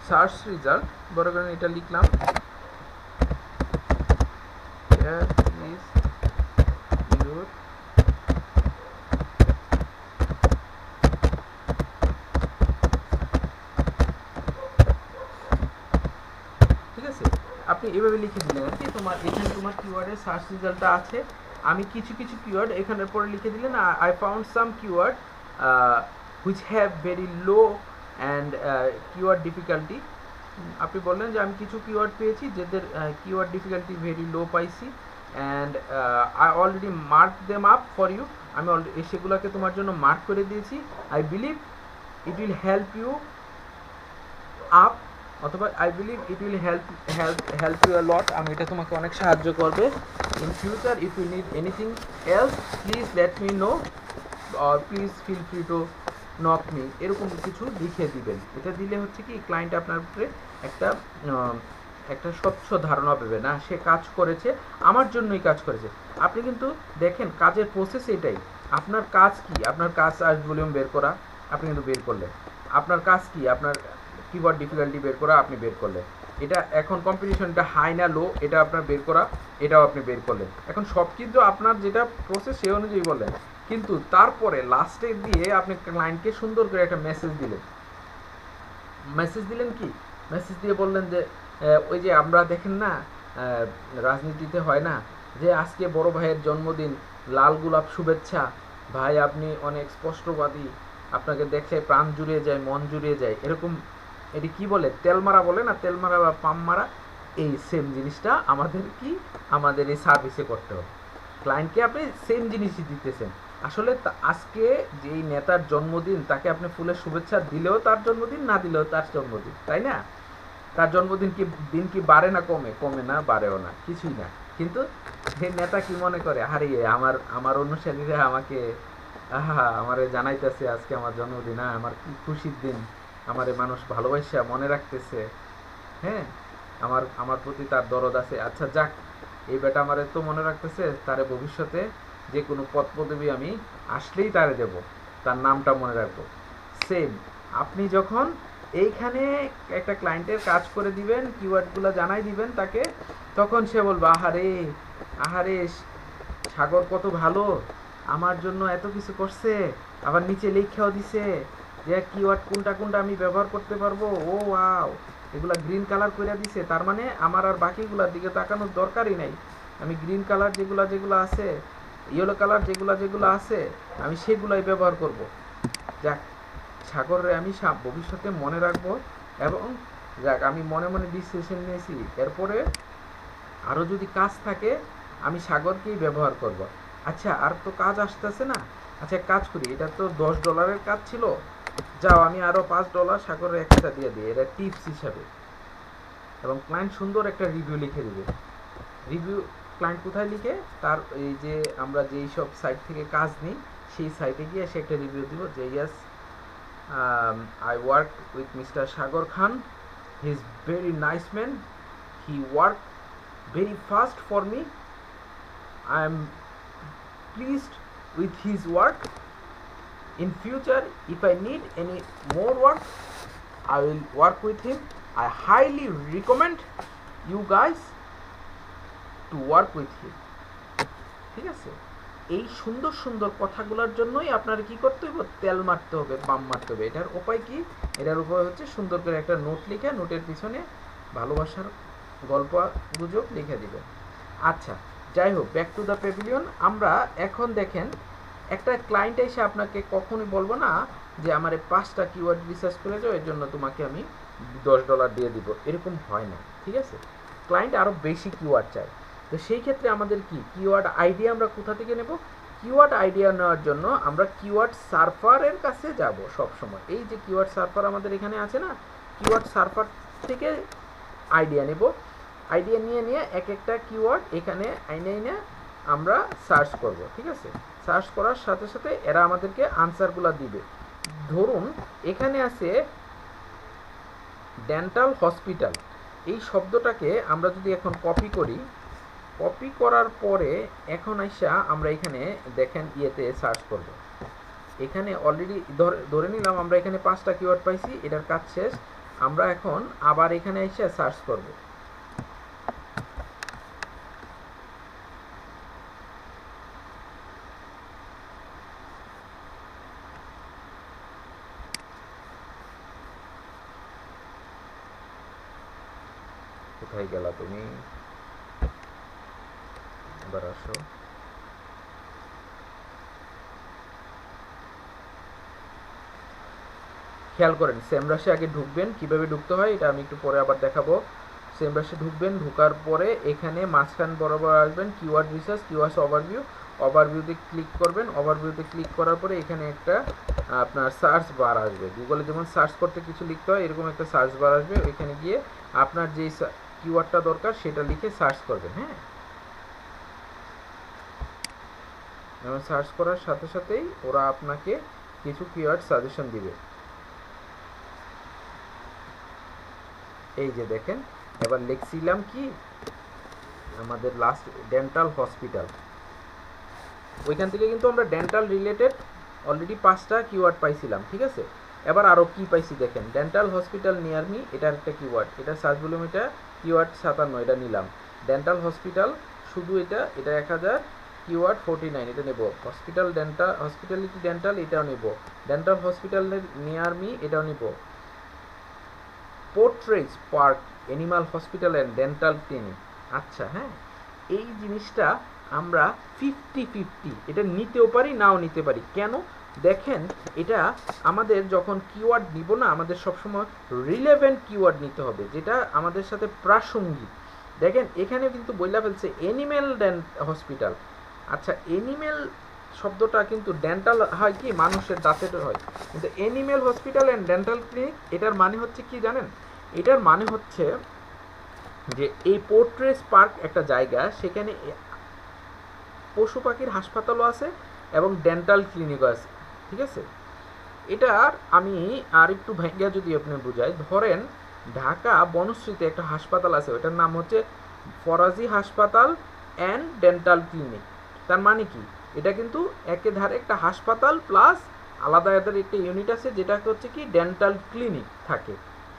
search result. বড় করে এটা লিখলাম, হেয়ার ইজ ইউর ঠিক আছে, আপনি এভাবে লিখে দিলেন আর কি, এখানে তোমার কিওয়ার্ডের সার্চ রেজাল্টটা আছে। আমি কিছু কিওয়ার্ড এখানের পরে লিখে দিলেন, I found some keyword which have very low and keyword difficulty. আপনি বললেন যে আমি কিছু কিওয়ার্ড পেয়েছি যাদের কিওয়ার্ড ডিফিকাল্টি ভেরি লো পাইছি, and I already mark them up for you. আমি অলরেডি সেগুলোকে তোমার জন্য মার্ক করে দিয়েছি। I believe it will help you up, অথবা I believe it will help you a lot, আমি এটা তোমাকে অনেক সাহায্য করবে। In future if you need anything else please let me know, or please feel free to knock me, এরকম কিছু লিখে দিবেন। এটা দিলে হচ্ছে কি ক্লায়েন্ট আপনার উপরে একটা স্বচ্ছ ধারণা পাবে, না সে কাজ করেছে, আমার জন্যই কাজ করেছে। আপনি কিন্তু দেখেন কাজের প্রসেস এটাই। আপনার কাজ কি? আপনার কাজ সার্চ ভলিউম বের করা, আপনি কিন্তু বের করলেন। আপনার কাজ কি? আপনার কিবোর্ড ডিফিকাল্টি বের করা, আপনি বের করলেন। এটা এখন কম্পিটিশনটা হাই না লো, এটা আপনার বের করা, এটাও আপনি বের করলেন। এখন সব কিন্তু আপনার যেটা প্রসেস সে অনুযায়ী বললেন, কিন্তু তারপরে লাস্টে দিয়ে আপনি ক্লায়েন্টকে সুন্দর করে একটা মেসেজ দিলেন। কি মেসেজ দিয়ে বললেন যে ওই যে আমরা দেখেন না রাজনীতিতে হয় না যে আজকে বড় ভাইয়ের জন্মদিন, লাল গোলাপ শুভেচ্ছা ভাই, আপনি অনেক স্পষ্টবাদী, আপনাকে দেখলে প্রাণ জুড়িয়ে যায়, মন জুড়িয়ে যায়, এরকম। এটি কি বলে, তেলমারা বলে না, তেলমারা বা পাম মারা, এই সেম জিনিসটা আমাদের এই সার্ভিসে করতে হবে। ক্লায়েন্টকে আপনি সেম জিনিসই দিতেছেন। আসলে আজকে যেই নেতার জন্মদিন, তাকে আপনি ফুলের শুভেচ্ছা দিলেও তার জন্মদিন, না দিলেও তার জন্মদিন, তাই না? তার জন্মদিন দিন কি বাড়ে না কমে? কমে না, বাড়েও না, কিছুই না। কিন্তু সেই নেতা কি মনে করে, হারিয়ে আমার অনুসারীরা আমাকে আমারে জানাইতেছে আজকে আমার জন্মদিন, আমার কি খুশির দিন, আমারে মানুষ ভালোবাসা মনে রাখতেছে, হ্যাঁ, আমার প্রতি তার দরদ আছে। আচ্ছা যাক, এই বেটা আমারে তো মনে রাখতেছে, তারে ভবিষ্যতে যে কোনো পদ পদবি আমি আসলেই তারে দেব, তার নামটা মনে রাখবো। সেম আপনি যখন এইখানে একটা ক্লায়েন্টের কাজ করে দিবেন, কিওয়ার্ডগুলো জানাই দিবেন তাকে, তখন সে বলবে আহারে সাগর কত ভালো, আমার জন্য এত কিছু করছে, আবার নিচে লেখাও দিছে যে কিওয়ার্ড কোনটা আমি ব্যবহার করতে পারবো। ও ওয়াও, এগুলা গ্রিন কালার করে দিছে, তার মানে আমার আর বাকিগুলোর দিকে তাকানোর দরকারই নাই। আমি গ্রিন কালার যেগুলো আছে, ইয়েলো কালার যেগুলো আছে, আমি সেগুলাই ব্যবহার করব। যাক, সাগরে আমি ভবিষ্যতে মনে রাখবো, এবং যাক আমি মনে ডিসিশন নিয়েছি, এরপরে আরও যদি কাজ থাকে আমি সাগরকেই ব্যবহার করব। আচ্ছা, আর তো কাজ আসতেছে না, আচ্ছা কাজ করি, এটা তো $10 কাজ ছিল, যাও আমি আরও $5 সাগরের এক্সট্রা দিয়ে দিই, এটা টিপস হিসাবে। এবং ক্লায়েন্ট সুন্দর একটা রিভিউ লিখে দেবে। রিভিউ ক্লায়েন্ট কোথায় লিখে? তার এই যে আমরা যেই সব সাইট থেকে কাজ নিই, সেই সাইটে গিয়ে সে একটা রিভিউ দিব যে ইয়াস, I work with Mr. Sagar Khan. He's very nice man. He worked very fast for me. I am pleased with his work. In future, if I need any more work, I will work with him. I highly recommend you guys to work with him. ঠিক আছে, এই সুন্দর সুন্দর কথাগুলোর জন্যই আপনার কি করতে হবে, তেল মারতে হবে, বাম মারতে হবে। এটার উপায় কি? এটার উপায় হচ্ছে সুন্দর করে একটা নোট লিখে নোটের পিছনে ভালোবাসার গল্প গুজব লিখে দিবেন। আচ্ছা, যাই হোক, ব্যাক টু দ্য প্যাভিলিয়ন। আমরা এখন দেখেন, একটা ক্লায়েন্ট এসে আপনাকে কখনোই বলবো না যে আমার 5টা কিওয়ার্ড রিসার্চ করে যাও, এর জন্য তোমাকে আমি $10 দিয়ে দিব, এরকম হয় না। ঠিক আছে, ক্লায়েন্ট আরও বেশি কিওয়ার্ড চায়। তো সেই ক্ষেত্রে আমাদের কি কিওয়ার্ড আইডিয়া আমরা কোথা থেকে নেব? কিওয়ার্ড আইডিয়া নেওয়ার জন্য আমরা কিওয়ার্ড সার্ফারের কাছে যাব সব সময়। এই যে কিওয়ার্ড সার্ফার আমাদের এখানে আছে না, কিওয়ার্ড সার্ফার থেকে আইডিয়া নেব। আইডিয়া নিয়ে এক একটা কিওয়ার্ড এখানে আইনে আমরা সার্চ করব। ঠিক আছে, সার্চ করার সাথে সাথে এরা আমাদেরকে আনসারগুলো দিবে। ধরুন এখানে আছে ডেন্টাল হসপিটাল, এই শব্দটাকে আমরা যদি এখন কপি করি, কপি করার পরে এখন আইসা আমরা এখানে দেখেন ইয়েতে সার্চ করব। এখানে অলরেডি ধরে নিলাম আমরা এখানে 5টা কিওয়ার্ড পাইছি, এটার কাজ শেষ। আমরা এখন আবার এখানে এসে সার্চ করব। কোথায় গেলা তুমি? এবার আসো। খেয়াল করেন, সেমরাশে আগে ঢুকবেন, কিভাবে ঢুকতে হয় এটা আমি একটু পরে আবার দেখাবো। সেমরাশে ঢুকবেন, ঢোকার পরে এখানে মাঝখান বরাবর আসবেন, কিওয়ার্ড রিসার্চ, কিওয়ার্ড ওভারভিউ, ওভারভিউতে ক্লিক করবেন। ওভারভিউতে ক্লিক করার পরে এখানে একটা আপনার সার্চ বার আসবে। গুগলে যেমন সার্চ করতে কিছু লিখতে হয়, এরকম একটা সার্চ বার আসবে। ওইখানে গিয়ে আপনার যে কিওয়ার্ডটা দরকার সেটা লিখে সার্চ করবেন। হ্যাঁ, এবং সার্চ করার সাথে সাথেই ওরা আপনাকে কিছু কিওয়ার্ড সাজেশন দিবে। এই যে দেখেন, এবার লিখছিলাম কি আমাদের লাস্ট ডেন্টাল হসপিটাল, ওইখান থেকে কিন্তু আমরা ডেন্টাল রিলেটেড অলরেডি 5টা কিওয়ার্ড পাইছিলাম। ঠিক আছে, এবার আরও কি পাইছি দেখেন, ডেন্টাল হসপিটাল নিয়ার মি, এটার একটা কিওয়ার্ড, এটা সার্চ ভলিউম, এটা কিওয়ার্ড 57, এটা নিলাম। ডেন্টাল হসপিটাল শুধু এটা 1000, কিওয়ার্ড 49, এটা নেব। হসপিটাল ডেন্টাল, হসপিটালিটি ডেন্টাল, এটাও নেব। ডেন্টাল হসপিটালের নিয়ার মি, এটাও নেব। Portage park animal hospital and dental clinic. আচ্ছা, হ্যাঁ, এই জিনিসটা আমরা 50-50 এটা নিতেও পারি, নাও নিতে পারি। কেন? দেখেন, এটা আমাদের যখন কিওয়ার্ড নিব না, আমাদের সবসময় রিলেভেন্ট কিওয়ার্ড নিতে হবে, যেটা আমাদের সাথে প্রাসঙ্গিক। দেখেন এখানে কিন্তু বইলা ফেলছে অ্যানিমেল হসপিটাল। আচ্ছা, অ্যানিমেল শব্দটা কিন্তু ডেন্টাল হয় কি, মানুষের দাঁতের হয়, কিন্তু animal hospital and dental clinic, এটার মানে হচ্ছে কি জানেন? এটার মানে হচ্ছে যে এই পোর্ট্রেজ পার্ক একটা জায়গা, সেখানে পশু পাখির হাসপাতালও আছে এবং ডেন্টাল ক্লিনিকও আছে। ঠিক আছে, এটার আমি আর একটু ভেঙ্গা যদি আপনি বুঝাই, ধরেন ঢাকা বনশ্রীতে একটা হাসপাতাল আছে, ওটার নাম হচ্ছে ফরাজি হাসপাতাল অ্যান্ড ডেন্টাল ক্লিনিক। তার মানে কি, এটা কিন্তু একেধারে একটা হাসপাতাল প্লাস আলাদা এদের একটা ইউনিট আছে, যেটা হচ্ছে কি ডেন্টাল ক্লিনিক থাকে।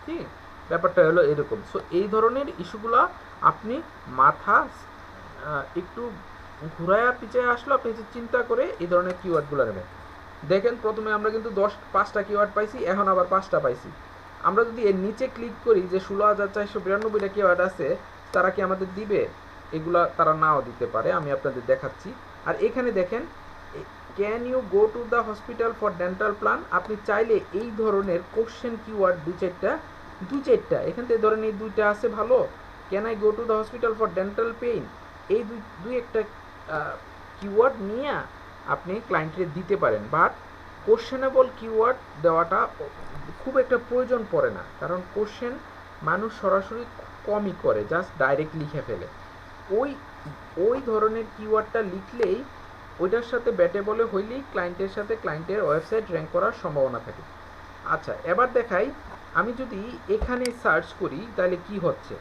ঠিক, ব্যাপারটা হলো এরকম। সো এই ধরনের ইস্যুগুলো আপনি মাথা একটু ঘুরায়া পিছিয়ে আসলো, আপনি চিন্তা করে এই ধরনের কিওয়ার্ডগুলো নেবেন। দেখেন প্রথমে আমরা কিন্তু 5টা কিওয়ার্ড পাইছি, এখন আবার 5টা পাইছি। আমরা যদি এর নিচে ক্লিক করি যে 16,492টা কিওয়ার্ড আছে, তারা কি আমাদের দিবে? এগুলা তারা নাও দিতে পারে, আমি আপনাদের দেখাচ্ছি। আর এখানে দেখেন, can you go to the hospital for dental plan, আপনি চাইলে এই ধরনের কোশ্চেন কিওয়ার্ড দু চারটা এখান থেকে ধরেন এই 2টা আছে ভালো, can I go to the hospital for dental pain, এই দুই একটা কিওয়ার্ড নিয়ে আপনি ক্লায়েন্টকে দিতে পারেন। বাট কোশ্চেনেবল কিওয়ার্ড দেওয়াটা খুব একটা প্রয়োজন পড়ে না, কারণ কোশ্চেন মানুষ সরাসরি কমই করে, জাস্ট ডাইরেক্ট লিখে ফেলে। ওই ধরনের কিওয়ার্ডটা লিখলেই ওইটার সাথে ব্যাটেবলে হইলেই ক্লায়েন্টের সাথে ক্লায়েন্টের ওয়েবসাইট র্যাঙ্ক করার সম্ভাবনা থাকে। আচ্ছা, এবার দেখাই, আমি যদি এখানে সার্চ করি তাহলে কি হচ্ছে।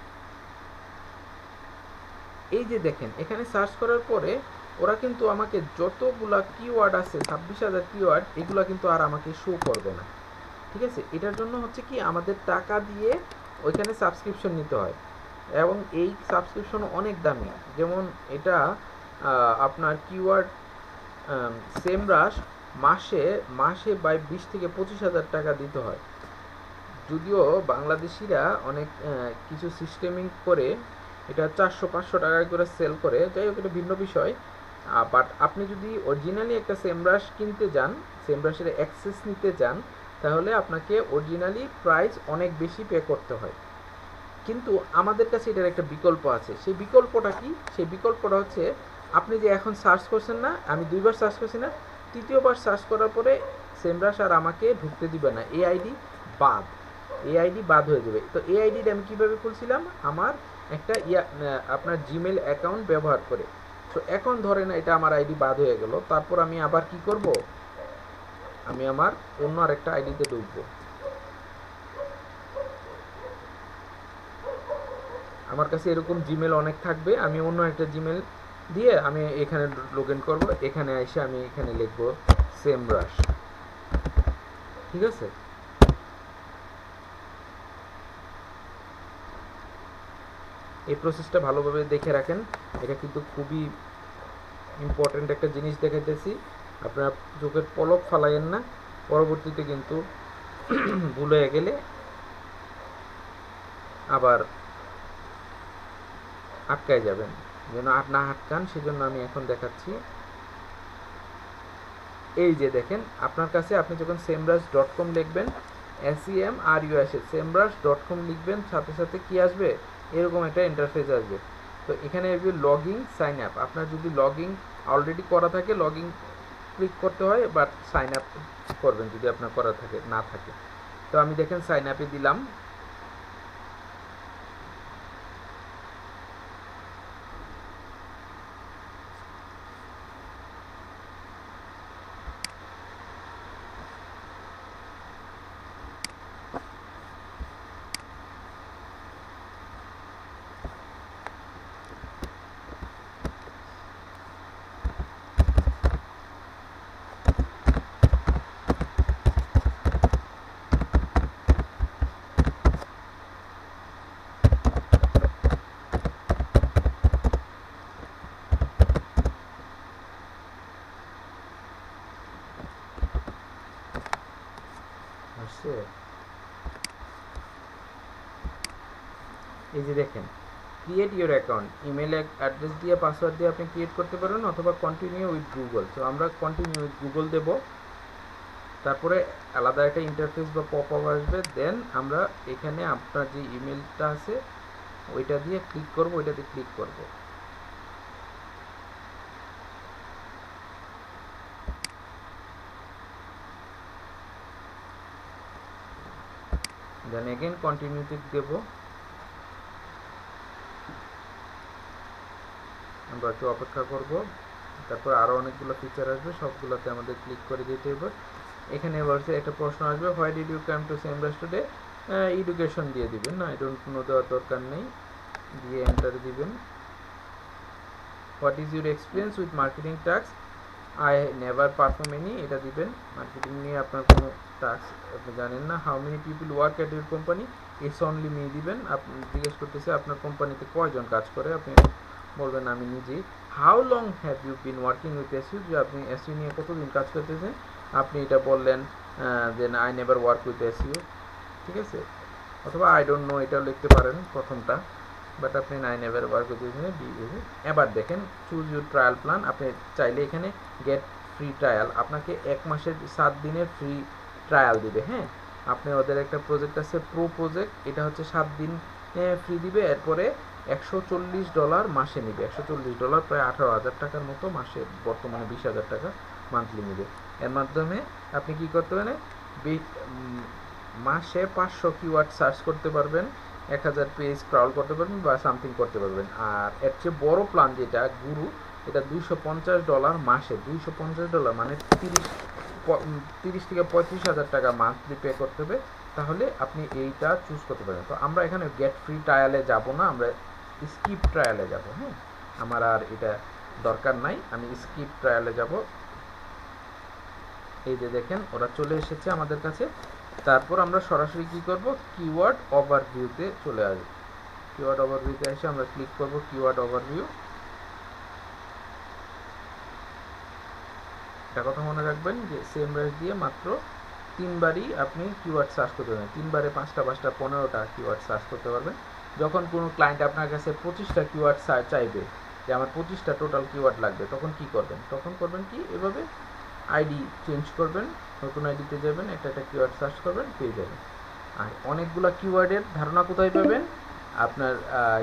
এই যে দেখেন, এখানে সার্চ করার পরে ওরা কিন্তু আমাকে যতগুলা কিওয়ার্ড আছে, 26,000 কিওয়ার্ড, এগুলা কিন্তু আর আমাকে শো করবে না। ঠিক আছে, এটার জন্য হচ্ছে কি আমাদের টাকা দিয়ে ওইখানে সাবস্ক্রিপশন নিতে হয়। এবং এই সাবস্ক্রিপশন অনেক দামি। যেমন এটা আপনার কিওয়ার্ড সেমরাশ মাসে মাসে 20,000 থেকে 25,000 টাকা দিতে হয়। যদিও বাংলাদেশিরা অনেক কিছু সিস্টেমিং করে এটা 400-500 টাকা করে সেল করে, যাই হোক এটা ভিন্ন বিষয়। বাট আপনি যদি অরিজিনালি একটা সেমরাশ কিনতে যান, সেমরাশের অ্যাক্সেস নিতে চান, তাহলে আপনাকে অরিজিনালি প্রাইস অনেক বেশি পে করতে হয়। কিন্তু আমাদের কাছে এটার একটা বিকল্প আছে। সেই বিকল্পটা কি? সেই বিকল্পটা হচ্ছে, আপনি যে এখন সার্চ করছেন না, আমি 2বার সার্চ করছি না, 3য় সার্চ করার পরে সেমরাশ আর আমাকে ঢুকতে দিবে না, এআইডি বাদ, এআইডি বাদ হয়ে যাবে। তো এআইডিটা আমি কীভাবে খুলছিলাম? আমার একটা আপনার জিমেল অ্যাকাউন্ট ব্যবহার করে। তো এখন ধরেন এটা আমার আইডি বাদ হয়ে গেল, তারপর আমি আবার কি করব? আমি আমার অন্য আরেকটা আইডিতে ঢুকবো। আমার কাছে এরকম জিমেল অনেক থাকবে, আমি অন্য একটা জিমেল দিয়ে আমি এখানে লগ ইন করবো। এখানে এসে আমি এখানে লিখবো সেমরাশ, ঠিক আছে? এই প্রসেসটা ভালোভাবে দেখে রাখেন, এটা কিন্তু খুবই ইম্পর্টেন্ট একটা জিনিস দেখাইতেছি। আপনারা চোখের পলক ফালাইয়েন না, পরবর্তীতে কিন্তু ভুল হয়ে গেলে আবার আটকায় যাবেন। যেন না আটকান সেজন্য আমি এখন দেখাচ্ছি। এই যে দেখেন, আপনার কাছে আপনি যখন semrush.com লিখবেন, SEMRUSH semrush.com লিখবেন, সাথে সাথে কি আসবে? এরকম একটা ইন্টারফেস আসবে। তো এখানে আসবে লগইন সাইন আপ। আপনার যদি লগইন অলরেডি করা থাকে, লগইন ক্লিক করতে হয়, বাট সাইন আপ করবেন যদি আপনার করা থাকে না থাকে। তো আমি দেখেন সাইন আপে দিলাম। আসছে, এই যে দেখেন create your account, email address দিয়ে পাসওয়ার্ড দিয়ে আপনি ক্রিয়েট করতে পারেন, অথবা কন্টিনিউ উইথ গুগল। তো আমরা কন্টিনিউ উইথ গুগল দেব। তারপরে আলাদা একটা ইন্টারফেস বা পপ আপ আসবে। দেন আমরা এখানে আপনার যে ইমেলটা আছে ওইটা দিয়ে ক্লিক করব, ওইটাতে ক্লিক করব। দেন এগেন কন্টিনিউতে দেব। আমরা একটু অপেক্ষা করব। তারপর আরও অনেকগুলো ফিচার আসবে, সবগুলোতে আমাদের ক্লিক করে দিতে হবে। এখানে বলছে একটা প্রশ্ন আসবে, why did you come to Semrush today? Education দিয়ে দিবেন, না এটা কোনো দেওয়ার দরকার নেই, দিয়ে এন্টার দিবেন। What is your experience with marketing task? I never perform any, এটা দিবেন। মার্কেটিং নিয়ে আপনার কোনো টাস্ক আপনি জানেন না। How many people work at your company? It's only me দিবেন। আপনি জিজ্ঞেস করতেছে আপনার কোম্পানিতে কয়জন কাজ করে, আপনি বলবেন আমি নিজেই। How long have you been working with SU, যে আপনি এসইউ নিয়ে কতদিন কাজ করতেছেন, আপনি এটা বললেন যে I never work with SU, ঠিক আছে? অথবা আই ডোন্ট নো, এটাও লিখতে পারেন প্রথমটা, বাট আপনি নেভার ওয়ার্ক উইথ এসইউ। এবার দেখেন চুজ ইউর ট্রায়াল প্ল্যান। আপনি চাইলে এখানে গেট ফ্রি ট্রায়াল, আপনাকে 1 মাসের 7 দিনের ফ্রি ট্রায়াল দিবে। হ্যাঁ, আপনি ওদের একটা প্রজেক্ট আছে প্রো প্রজেক্ট, এটা হচ্ছে 7 দিন ফ্রি দিবে। এরপরে $140 মাসে নিবে, $140 প্রায় 18,000 টাকার মতো মাসে, বর্তমানে 20,000 টাকা মান্থলি নিবে। এর মাধ্যমে আপনি কি করতে পারেন? মাসে 500 কিওয়ার্ড সার্চ করতে পারবেন, 1000 পেজ স্ক্রল করতে পারবেন বা সামথিং করতে পারবেন। আর এর চেয়ে বড় প্ল্যান যেটা গুরু, এটা $250 মাসে। $250 মানে 30 থেকে 35,000 টাকা মান্থলি পে করতে হবে, তাহলে আপনি এইটা চুজ করতে পারেন। তো আমরা এখানে গেট ফ্রি ট্রায়ালে যাব না, আমরা স্কিপ ট্রায়ালে যাব। হ্যাঁ, আমার আর এটা দরকার নাই, আমি স্কিপ ট্রায়ালে যাব। এই যে দেখেন ওরা চলে এসেছে আমাদের কাছে। তারপর আমরা সরাসরি কি করব? কিওয়ার্ড ওভারভিউতে চলে আসব। কিওয়ার্ড ওভারভিউতে এসে আমরা ক্লিক করব কিওয়ার্ড ওভারভিউ। একটা কথা মনে রাখবেন যে সেম রেস দিয়ে মাত্র 3বারই আপনি কিওয়ার্ড সার্চ করতে পারবেন, 3বারে 5টা 15টা কিওয়ার্ড সার্চ করতে পারবেন। যখন কোনো ক্লায়েন্ট আপনার কাছে 25টা কিওয়ার্ড চাইবে যে আমার 25টা টোটাল কিওয়ার্ড লাগবে, তখন কি করবেন? তখন করবেন কি, এভাবে আইডি চেঞ্জ করবেন, নতুন আইডিতে যাবেন, একটা কিওয়ার্ড সার্চ করবেন, পেয়ে যাবেন। আর অনেকগুলো কিওয়ার্ডের ধারণা কোথায় পাবেন? আপনার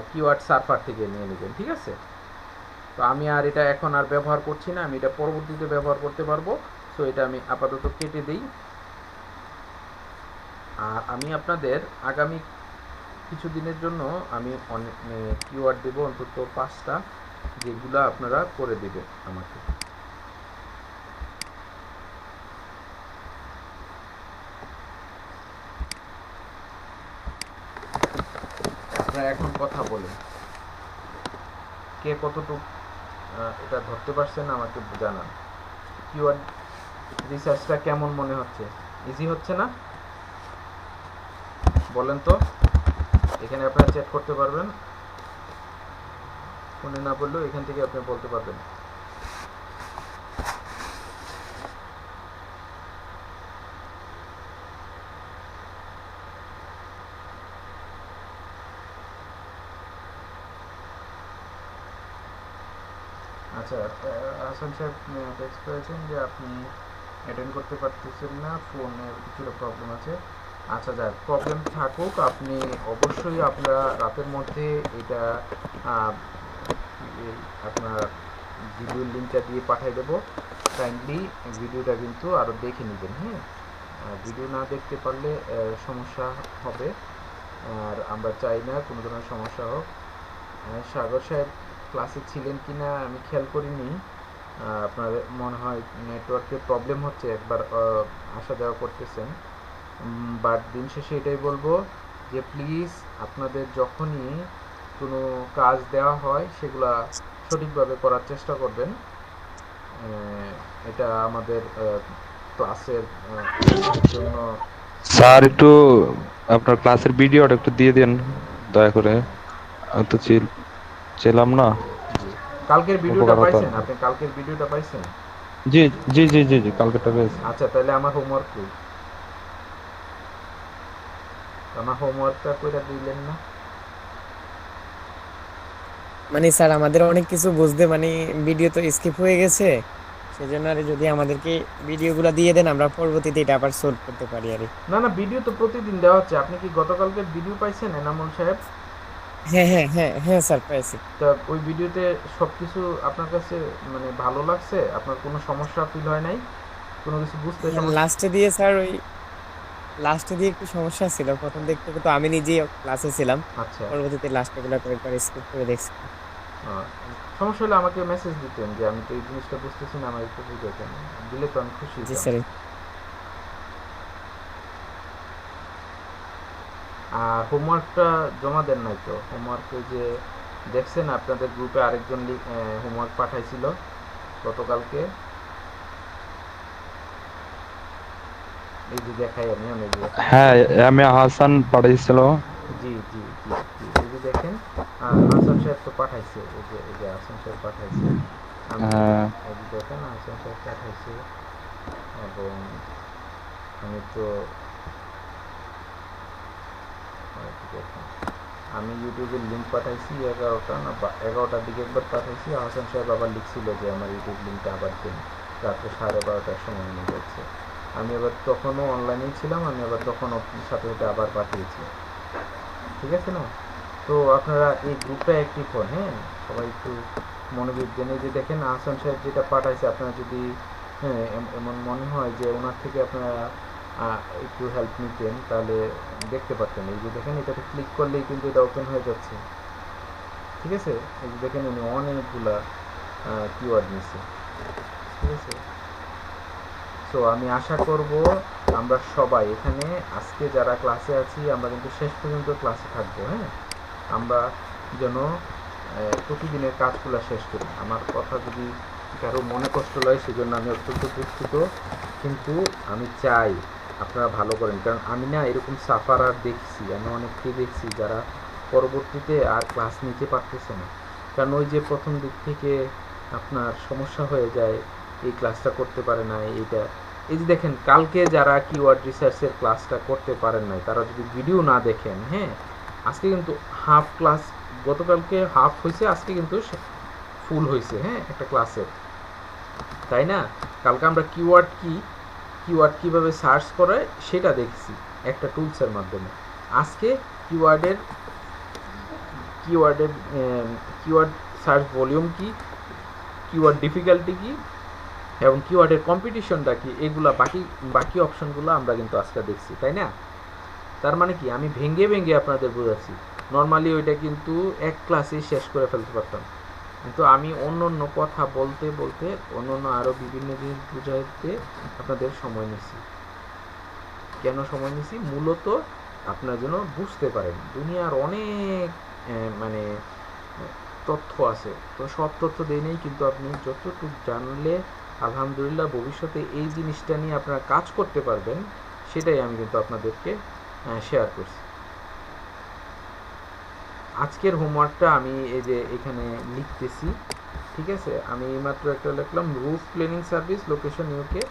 কিওয়ার্ড সার্ভার থেকে নিয়ে নেবেন, ঠিক আছে? তো আমি আর এটা এখন আর ব্যবহার করছি না, আমি এটা পরবর্তীতে ব্যবহার করতে পারবো। সো এটা আমি আপাতত কেটে দিই। আর আমি আপনাদের আগামী কিছু দিনের জন্য আমি অনেক কিওয়ার্ড দেবো, অন্তত 5টা, যেগুলো আপনারা করে দেবেন আমাকে। আপনারা এখন কথা বলেন, কে কতটুকু এটা ধরতে পারছেন আমাকে জানান। কিওয়ার্ড রিসার্চটা কেমন মনে হচ্ছে? ইজি হচ্ছে না? বলেন তো। এখানে আপনারা চেক করতে পারবেন, ফোনে না বললেও এখান থেকে আপনি বলতে পারবেন। আচ্ছা, হাসান সাহেব টেক্সট করেছেন যে আপনি অ্যাটেন্ড করতে পারতেছেন না, ফোনের কিছুটা প্রবলেম আছে। আচ্ছা, যাক, প্রবলেম থাকুক, আপনি অবশ্যই আপনারা রাতের মধ্যে এটা আপনার ভিডিওর লিঙ্কটা দিয়ে পাঠিয়ে দেবো। কাইন্ডলি ভিডিওটা কিন্তু আরও দেখে নেবেন, হ্যাঁ? ভিডিও না দেখতে পারলে সমস্যা হবে, আর আমরা চাই না কোনো ধরনের সমস্যা হোক। সাগর সাহেব ক্লাসে ছিলেন কি না আমি খেয়াল করিনি। আপনার মনে হয় নেটওয়ার্কের প্রবলেম হচ্ছে, একবার আসা যাওয়া করতেছেন। বাট দিন শেষে এটাই বলবো যে প্লিজ আপনাদের যখনই কোনো কাজ দেওয়া হয় সেগুলা সঠিকভাবে করার চেষ্টা করবেন। এটা আমাদের ক্লাসের জন্য। স্যার একটু আপনার ক্লাসের ভিডিওটা একটু দিয়ে দেন দয়া করে, আমি তো ছিলাম না, কালকের ভিডিওটা উপকার হতো আর পাইছেন? কি। আপনি কালকের ভিডিওটা পাইছেন? জি জি জি জি জি কালকেটা পেয়েছি। আচ্ছা, তাহলে আমার হোমওয়ার্ক কই? আমার হোমওয়ার্কটা কইরা দিলেন না? মানে স্যার আমাদের অনেক কিছু বুঝতে মানে ভিডিও তো স্কিপ হয়ে গেছে, সেজন্য আর যদি আমাদেরকে ভিডিওগুলো দিয়ে দেন আমরা পরবর্তীতে এটা আবার সলভ করতে পারি আর কি। না না, ভিডিও তো প্রতিদিন দেওয়া হচ্ছে। আপনি কি গতকালকের ভিডিও পাইছেন এনামুল সাহেব? হ্যাঁ হ্যাঁ হ্যাঁ হ্যাঁ স্যার পাইছি। তা ওই ভিডিওতে সবকিছু আপনার কাছে মানে ভালো লাগছে? আপনার কোনো সমস্যা ফিল হয় নাই? কোনো কিছু বুঝতে হ্যাঁ সমস্যা? লাস্টে দিয়ে স্যার ওই লাস্টে দিয়ে একটু সমস্যা ছিল, প্রথম দেখতে তো আমি নিজেই ক্লাসে ছিলাম, আচ্ছা। পরবর্তীতে লাস্টে গুলো কয়েকবার স্কিপ করে দেখছি। আহ, সমস্যা হলে আমাকে মেসেজ দিতেন যে আমি তো এই জিনিসটা বুঝতেছি না, আমার একটু বুঝাতেন, দিলে তো আমি খুশি জি হতাম। স্যার। আর হোমওয়ার্কটা জমা দেন নাই তো? হোমওয়ার্কে যে দেখছেন আপনাদের গ্রুপে আরেকজন হোমওয়ার্ক পাঠাইছিল গতকালকে, এই যে দেখাই আমি এই যে দেখেন। হ্যাঁ, আমি হাসান পাঠাইছিল। জি জি জি জি, এই যে দেখেন, হাসান সাহেব তো পাঠাইছে, এই যে হাসান সাহেব পাঠাইছে। আমি হ্যাঁ এই যে দেখেন হাসান সাহেব পাঠাইছে, এবং আমি তো এই যে দেখেন, আমি ইউটিউবের লিঙ্ক পাঠাইছি 11টা না 11টার দিকে একবার পাঠাইছি। হাসান সাহেব আবার লিখছিল যে আমার ইউটিউব লিঙ্কটা আবার দিন, রাত্রে 12:30টার সময় নিয়ে যাচ্ছে। আমি আবার তখনও অনলাইনেই ছিলাম, আমি আবার তখন আপনার সাথে সাথে আবার পাঠিয়েছি, ঠিক আছে না? তো আপনারা এই গ্রুপটা অ্যাক্টিভ হন, হ্যাঁ? সবাই একটু মনোযোগ দেন। এই যে দেখেন আহসান সাহেব যেটা পাঠাইছে, আপনারা যদি হ্যাঁ এমন মনে হয় যে ওনার থেকে আপনারা একটু হেল্প নিতেন, তাহলে দেখতে পারতেন। এই যে দেখেন, এটাতে ক্লিক করলেই কিন্তু এটা ওপেন হয়ে যাচ্ছে, ঠিক আছে? এই যে দেখেন উনি অনেকগুলা কিওয়ার্ড নিছে, ঠিক আছে? সো আমি আশা করব আমরা সবাই এখানে আজকে যারা ক্লাসে আছি আমরা কিন্তু শেষ পর্যন্ত ক্লাসে থাকবো, হ্যাঁ? আমরা যেন প্রতিদিনের কাজগুলো শেষ করি। আমার কথা যদি কারো মনে কষ্ট হয় সেজন্য আমি অত্যন্ত দুঃখিত, কিন্তু আমি চাই আপনারা ভালো করেন। কারণ আমি না এরকম সাফারার দেখছি, আমি অনেককে দেখছি যারা পরবর্তীতে আর ক্লাস নিতে পারতেছে না, কারণ ওই যে প্রথম দিক থেকে আপনার সমস্যা হয়ে যায়, এই ক্লাসটা করতে পারে না এইটা। এই যে দেখেন, কালকে যারা কিওয়ার্ড রিসার্চের ক্লাসটা করতে পারেন নাই, তারা যদি ভিডিও না দেখেন, হ্যাঁ, আজকে কিন্তু হাফ ক্লাস, গতকালকে হাফ হয়েছে, আজকে কিন্তু ফুল হয়েছে, হ্যাঁ, একটা ক্লাসের, তাই না? কালকে আমরা কিওয়ার্ড কিভাবে সার্চ করে সেটা দেখছি একটা টুলসের মাধ্যমে। আজকে কিওয়ার্ডের কিওয়ার্ডের কিওয়ার্ড সার্চ ভলিউম কি, কিওয়ার্ড ডিফিকাল্টি কি, এবং কিওয়ার্ডের কম্পিটিশনটা কি, এগুলা বাকি বাকি অপশনগুলো আমরা কিন্তু আজকে দেখছি, তাই না? তার মানে কি, আমি ভেঙে ভেঙে আপনাদের বোঝাচ্ছি। নর্মালি ওইটা কিন্তু এক ক্লাসে শেষ করে ফেলতে পারতাম, কিন্তু আমি অন্য অন্য কথা বলতে বলতে অন্য অন্য আরও বিভিন্ন জিনিস বুঝাইতে আপনাদের সময় নিচ্ছি। কেন সময় নিচ্ছি? মূলত আপনার জন্য বুঝতে পারেন দুনিয়ার অনেক মানে তথ্য আছে, তো সব তথ্য দেই নেই, কিন্তু আপনি যতটুকু জানলে আলহামদুলিল্লাহ ভবিষ্যতে এই জিনিসটা নিয়ে আপনারা কাজ করতে পারবেন, সেটাই আমি কিন্তু আপনাদেরকে শেয়ার করছি। আজকের হোমওয়ার্কটা আমি এই যে এখানে লিখতেছি, ঠিক আছে? আমি এইমাত্র একটা লিখলাম, roof cleaning service, location UK.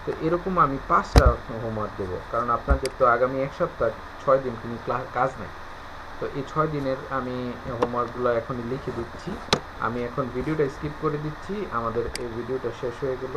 তো এরকম আমি 5টা হোমওয়ার্ক দেবো, কারণ আপনাদের তো আগামী 1 সপ্তাহ 6 দিন কোনো কাজ নেই। তো এই 6 দিনের আমি হোমওয়ার্কগুলো এখনই লিখে দিচ্ছি। আমি এখন ভিডিওটা স্কিপ করে দিচ্ছি, আমাদের এই ভিডিওটা শেষ হয়ে গেল।